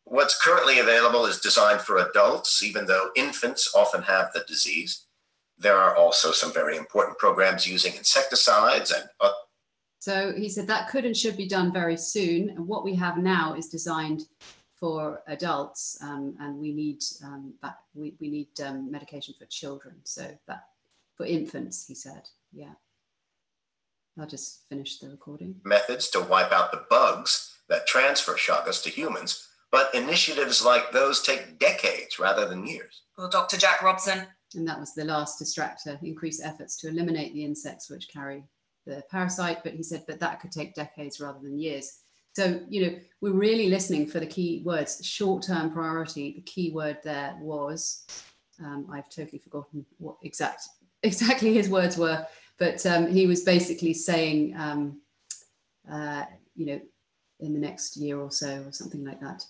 What's currently available is designed for adults, even though infants often have the disease. There are also some very important programs using insecticides and So he said that could and should be done very soon. And what we have now is designed for adults, and we need medication for children. So that for infants, he said. Yeah. I'll just finish the recording. Methods to wipe out the bugs that transfer Chagas to humans, but initiatives like those take decades rather than years. Well, Dr. Jack Robson. And that was the last distractor, increase efforts to eliminate the insects which carry the parasite. But he said, but that could take decades rather than years. So, you know, we're really listening for the key words, short-term priority. The key word there was, I've totally forgotten what exactly his words were, but he was basically saying, you know, in the next year or so or something like that.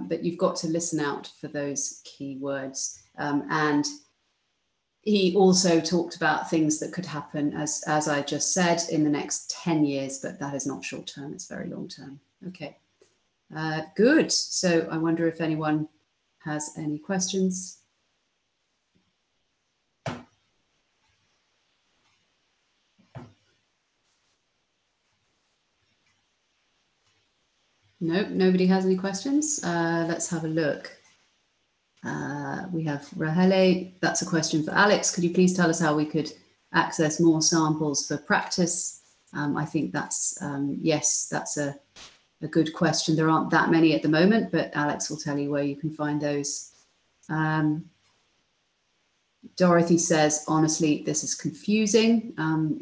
But you've got to listen out for those key words. And he also talked about things that could happen, as I just said, in the next 10 years, but that is not short term, it's very long term. Okay, good. So I wonder if anyone has any questions. Nope, nobody has any questions. Let's have a look. We have Rahele. That's a question for Alex. Could you please tell us how we could access more samples for practice? I think that's, yes, that's a good question. There aren't that many at the moment, but Alex will tell you where you can find those. Dorothy says, honestly, this is confusing.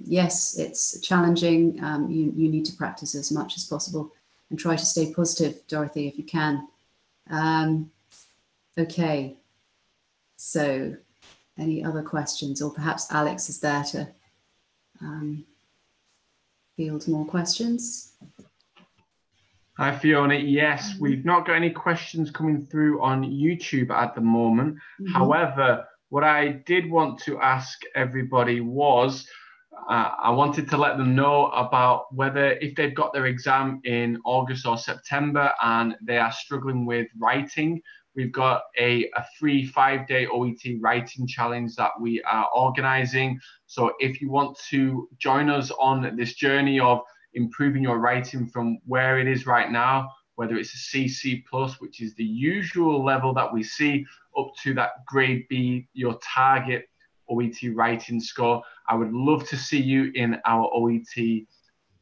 Yes, it's challenging. You need to practice as much as possible and try to stay positive, Dorothy, if you can. Okay, so any other questions, or perhaps Alex is there to field more questions? Hi, Fiona. Yes, we've not got any questions coming through on YouTube at the moment. However, what I did want to ask everybody was, I wanted to let them know about whether if they've got their exam in August or September and they are struggling with writing, we've got a free 5-day OET writing challenge that we are organising. So if you want to join us on this journey of improving your writing from where it is right now, whether it's a CC+, which is the usual level that we see, up to that grade B, your target OET writing score, I would love to see you in our OET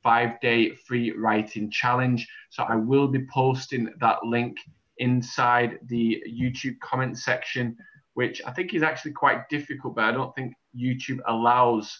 5-day free writing challenge. So I will be posting that link inside the YouTube comment section, which I think is actually quite difficult, but I don't think YouTube allows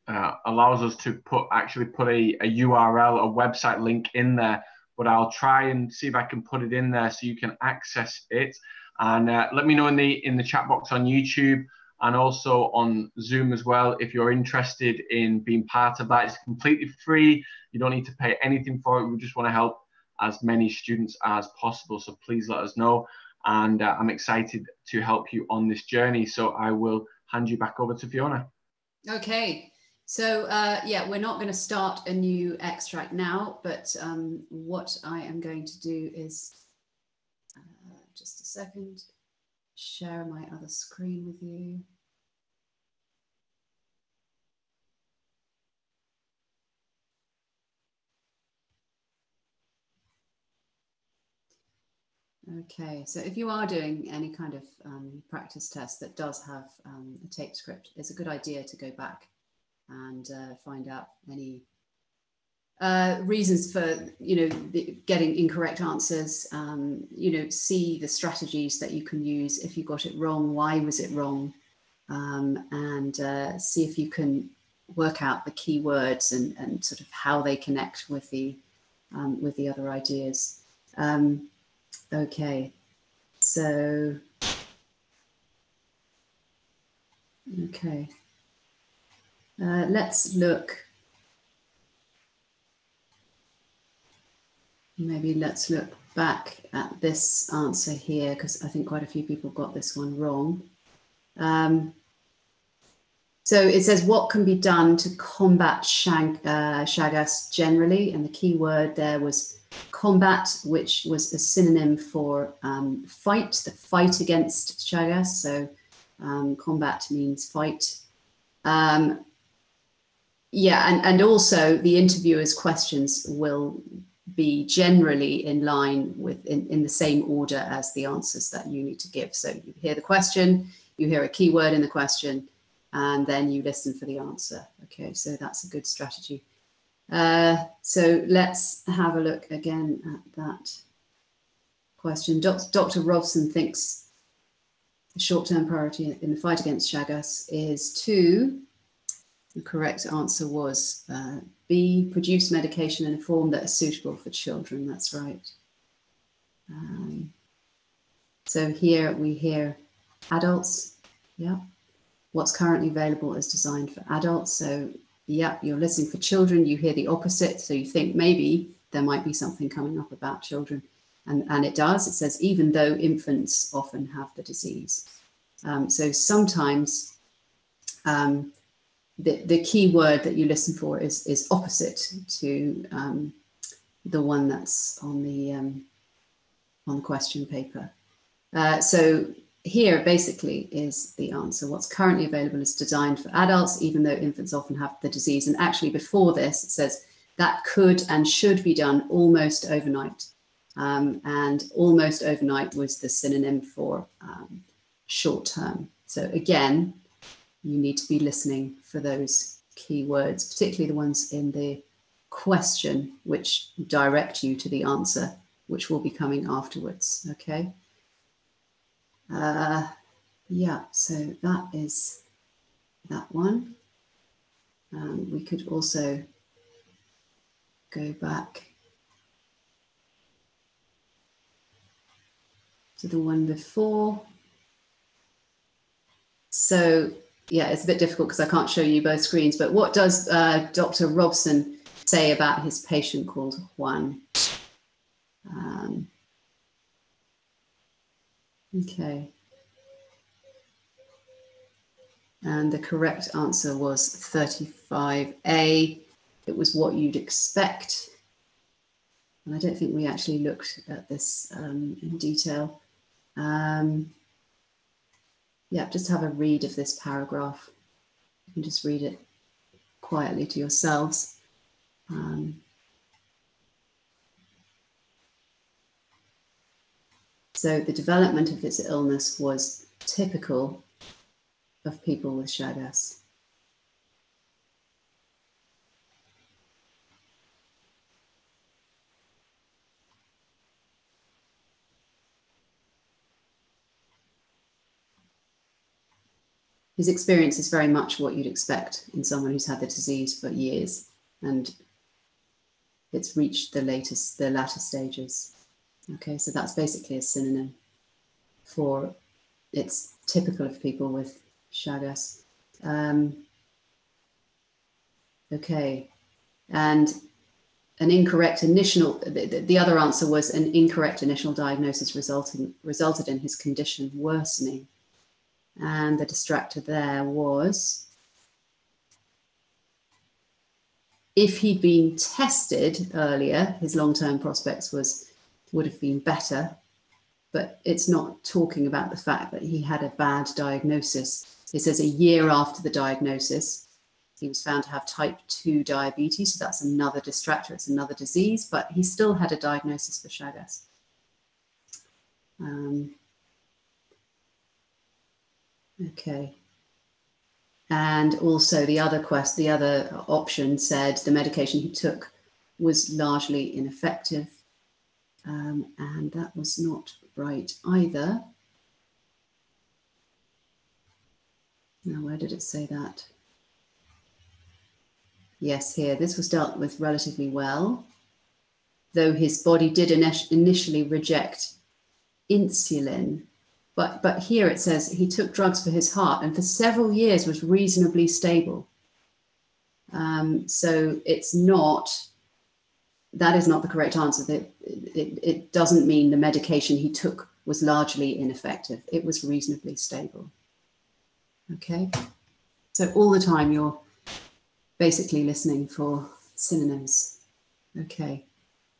us to put a URL, a website link in there. But I'll try and see if I can put it in there so you can access it. And let me know in the chat box on YouTube and also on Zoom as well if you're interested in being part of that. It's completely free. You don't need to pay anything for it. We just want to help as many students as possible. So please let us know. And I'm excited to help you on this journey. So I will hand you back over to Fiona. Okay. So yeah, we're not going to start a new extract now, but what I am going to do is, just a second, share my other screen with you. Okay, so if you are doing any kind of practice test that does have a tape script, it's a good idea to go back and find out any reasons for, getting incorrect answers, see the strategies that you can use. If you got it wrong, why was it wrong? And see if you can work out the key words and sort of how they connect with the other ideas. Okay, so Okay. Let's look. Maybe let's look back at this answer here, because I think quite a few people got this one wrong. So it says, what can be done to combat Chagas generally? And the key word there was combat, which was a synonym for fight, the fight against Chagas. So combat means fight. Yeah, and also the interviewer's questions will be generally in line with, in the same order as the answers that you need to give. So you hear the question, you hear a keyword in the question, and then you listen for the answer. Okay, so that's a good strategy. So let's have a look again at that question. Dr. Robson thinks the short-term priority in the fight against Chagas is to, the correct answer was B, produce medication in a form that is suitable for children. That's right. So here we hear adults. Yeah. What's currently available is designed for adults. So yeah, you're listening for children. You hear the opposite. So you think maybe there might be something coming up about children. And it does. It says, even though infants often have the disease. So sometimes the key word that you listen for is opposite to the one that's on the question paper. So here basically is the answer. What's currently available is designed for adults, even though infants often have the disease. And actually before this, it says that could and should be done almost overnight. And almost overnight was the synonym for short term. So again, you need to be listening for those key words, particularly the ones in the question, which direct you to the answer, which will be coming afterwards. Okay. Yeah, so that is that one. We could also go back to the one before. So yeah, it's a bit difficult because I can't show you both screens, but what does Dr. Robson say about his patient called Juan? Okay. And the correct answer was 35A. It was what you'd expect. And I don't think we actually looked at this in detail. Yeah, just have a read of this paragraph. You can just read it quietly to yourselves. So the development of his illness was typical of people with Chagas. His experience is very much what you'd expect in someone who's had the disease for years, and it's reached the latter stages. Okay, so that's basically a synonym for it's typical of people with Chagas. Okay, and an incorrect initial, the other answer was an incorrect initial diagnosis resulted in his condition worsening. And the distractor there was, if he'd been tested earlier, his long-term prospects would have been better, but it's not talking about the fact that he had a bad diagnosis. It says a year after the diagnosis, he was found to have type 2 diabetes, so that's another distractor, it's another disease, but he still had a diagnosis for Chagas. Okay. And also the other option said the medication he took was largely ineffective. And that was not right either. Now, where did it say that? Yes, here, this was dealt with relatively well, though his body did initially reject insulin But here it says he took drugs for his heart and for several years was reasonably stable. So it's not, that is not the correct answer. It doesn't mean the medication he took was largely ineffective. It was reasonably stable. Okay, so all the time you're basically listening for synonyms. Okay,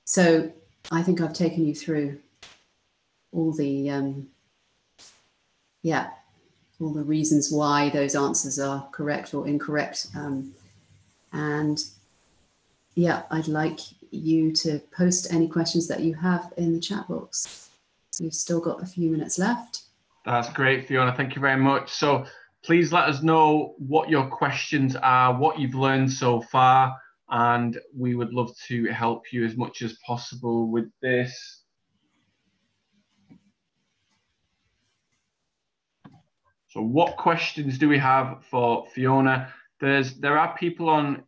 so I think I've taken you through all the, all the reasons why those answers are correct or incorrect. And yeah, I'd like you to post any questions that you have in the chat box. We've still got a few minutes left. That's great, Fiona. Thank you very much. So please let us know what your questions are, what you've learned so far, and we would love to help you as much as possible with this. So what questions do we have for Fiona? There are people on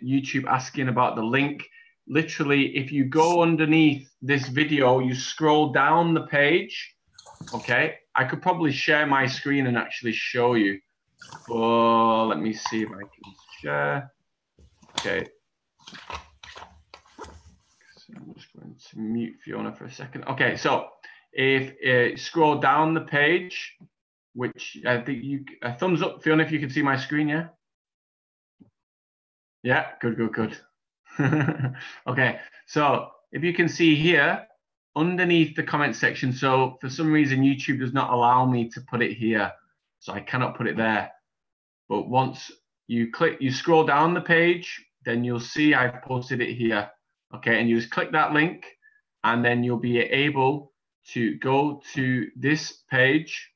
YouTube asking about the link. Literally, if you go underneath this video, you scroll down the page. Okay, I could probably share my screen and actually show you. But let me see if I can share. Okay. So I'm just going to mute Fiona for a second. Okay, so if you scroll down the page, which I think you, a thumbs up, Fiona, if you can see my screen, yeah? Yeah, good, good, good. Okay, so if you can see here, underneath the comment section, so for some reason YouTube does not allow me to put it here, so I cannot put it there. But once you click, you scroll down the page, then you'll see I've posted it here. Okay, and you just click that link, and then you'll be able to go to this page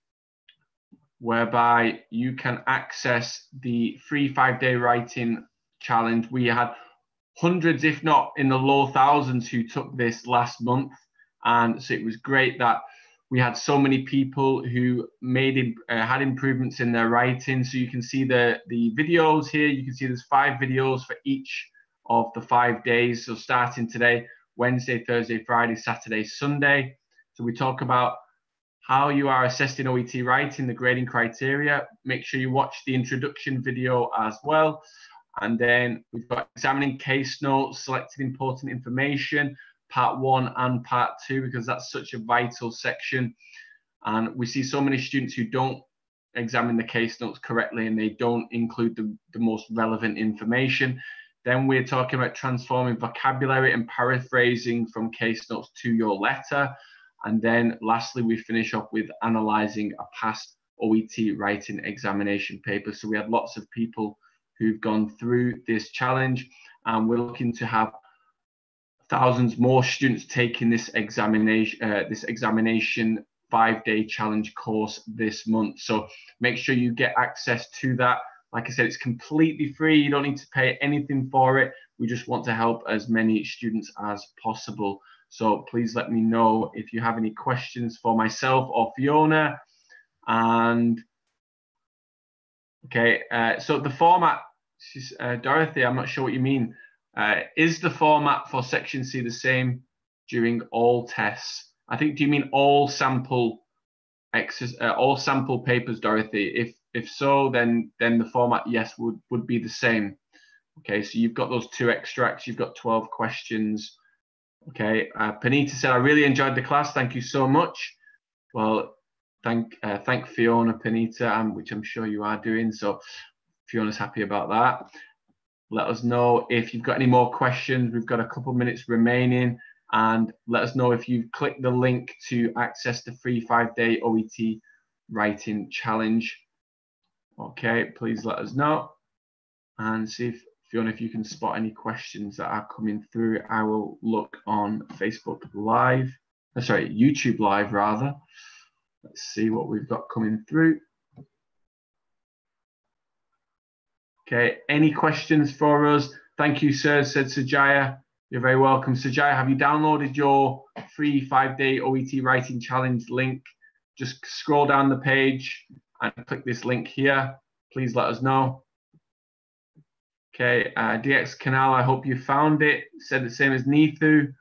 whereby you can access the free 5-day writing challenge. We had hundreds, if not in the low thousands, who took this last month. And so it was great that we had so many people who had improvements in their writing. So you can see the videos here. You can see there's 5 videos for each of the 5 days. So starting today, Wednesday, Thursday, Friday, Saturday, Sunday. So we talk about how you are assessed in OET writing, the grading criteria. Make sure you watch the introduction video as well. And then we've got examining case notes, selected important information, part 1 and part 2, because that's such a vital section. And we see so many students who don't examine the case notes correctly and they don't include the most relevant information. Then we're talking about transforming vocabulary and paraphrasing from case notes to your letter. And then lastly, we finish up with analysing a past OET writing examination paper. So we had lots of people who've gone through this challenge, and we're looking to have thousands more students taking this examination 5-day challenge course this month. So make sure you get access to that. Like I said, it's completely free. You don't need to pay anything for it. We just want to help as many students as possible. So please let me know if you have any questions for myself or Fiona. And okay, so the format, Dorothy, I'm not sure what you mean. Is the format for section C the same during all tests? I think, do you mean all sample papers, Dorothy? If so, then the format, yes, would be the same. Okay, so you've got those 2 extracts, you've got 12 questions. Okay, Panita said, I really enjoyed the class. Thank you so much. Well, thank Fiona, Panita, which I'm sure you are doing. So Fiona's happy about that. Let us know if you've got any more questions. We've got a couple minutes remaining, and let us know if you've clicked the link to access the free 5-day OET writing challenge. Okay, please let us know and see if Fiona, if you can spot any questions that are coming through. I will look on Facebook Live, sorry, YouTube Live rather. Let's see what we've got coming through. Okay, any questions for us? Thank you, sir, said Sajaya. You're very welcome. Sajaya, have you downloaded your free 5-day OET writing challenge link? Just scroll down the page and click this link here. Please let us know. Okay, DX Canal, I hope you found it. Said the same as Neethu.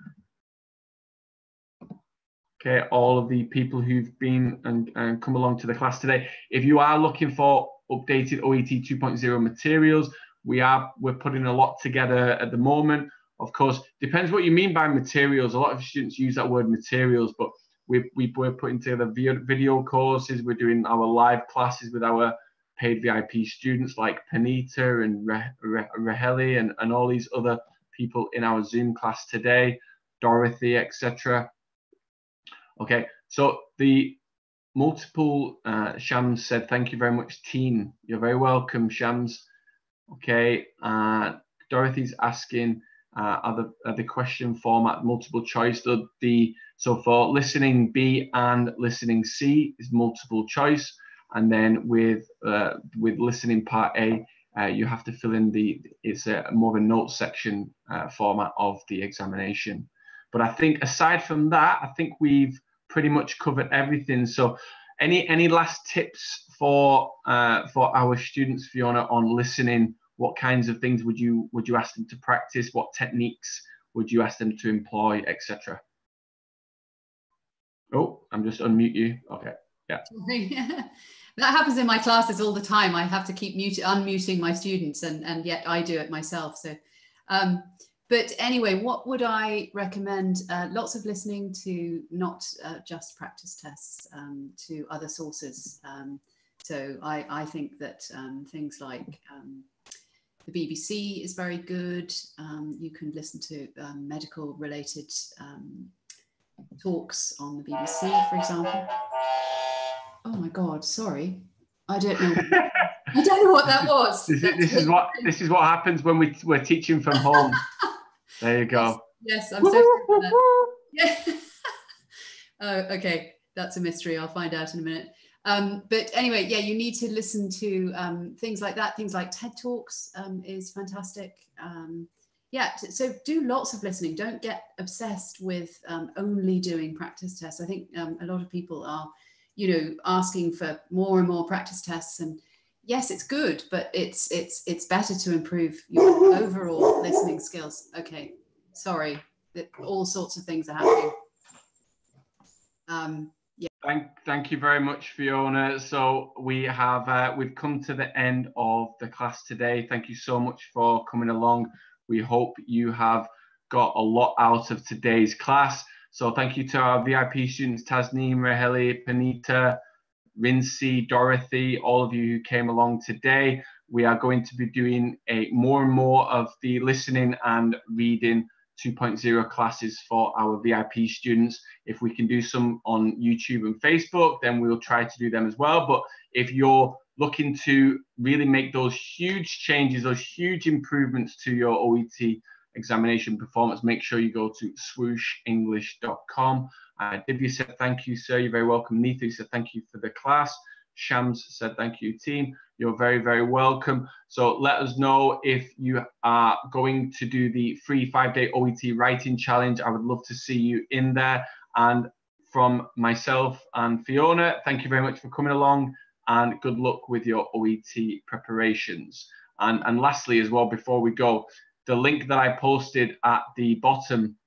Okay, all of the people who've been and come along to the class today. If you are looking for updated OET 2.0 materials, we're putting a lot together at the moment. Of course, depends what you mean by materials. A lot of students use that word materials, but we're putting together video courses. We're doing our live classes with our paid VIP students like Panita and Raheli and all these other people in our Zoom class today, Dorothy, etc. Okay, so the multiple Shams said, thank you very much, team. You're very welcome, Shams. Okay, Dorothy's asking, are the question format multiple choice? So for listening B and listening C is multiple choice, and then with listening part A, you have to fill in it's more of a notes section format of the examination. But I think aside from that, I think we've pretty much covered everything. So any last tips for our students, Fiona, on listening? What kinds of things would you ask them to practice? What techniques would you ask them to employ, etc.? Oh, I'm just unmute you. Okay, yeah. That happens in my classes all the time. I have to keep unmuting my students, and yet I do it myself. So, but anyway, what would I recommend? Lots of listening to not just practice tests, to other sources. So I think that things like the BBC is very good. You can listen to medical related talks on the BBC, for example. Oh my God, sorry. I don't know. I don't know what that was. This is what happens when we're teaching from home. There you go. Yes, I'm so sorry for that. Yeah. Oh, okay. That's a mystery. I'll find out in a minute. But anyway, yeah, you need to listen to things like that. Things like TED Talks is fantastic. Yeah, so do lots of listening. Don't get obsessed with only doing practice tests. I think a lot of people are, asking for more and more practice tests. And yes, it's good, but it's better to improve your overall listening skills. Okay, sorry, all sorts of things are happening. Yeah. Thank you very much, Fiona. So we've come to the end of the class today. Thank you so much for coming along. We hope you have got a lot out of today's class. So thank you to our VIP students, Tasneem, Raheli, Panita, Rincy, Dorothy, all of you who came along today. We are going to be doing more and more of the listening and reading 2.0 classes for our VIP students. If we can do some on YouTube and Facebook, then we'll try to do them as well. But if you're looking to really make those huge changes, those huge improvements to your OET examination performance, make sure you go to swooshenglish.com. Divya said, thank you, sir. You're very welcome. Neetha said, thank you for the class. Shams said, thank you, team. You're very, very welcome. So let us know if you are going to do the free 5-day OET writing challenge. I would love to see you in there. And from myself and Fiona, thank you very much for coming along, and good luck with your OET preparations. And lastly, as well, before we go, the link that I posted at the bottom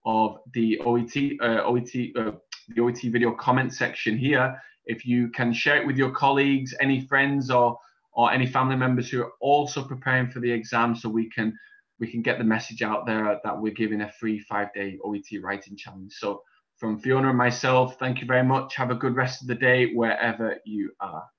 of the OET video comment section here, if you can share it with your colleagues, any friends or any family members who are also preparing for the exam, so we can get the message out there that we're giving a free 5-day OET writing challenge. So from Fiona and myself, thank you very much. Have a good rest of the day wherever you are.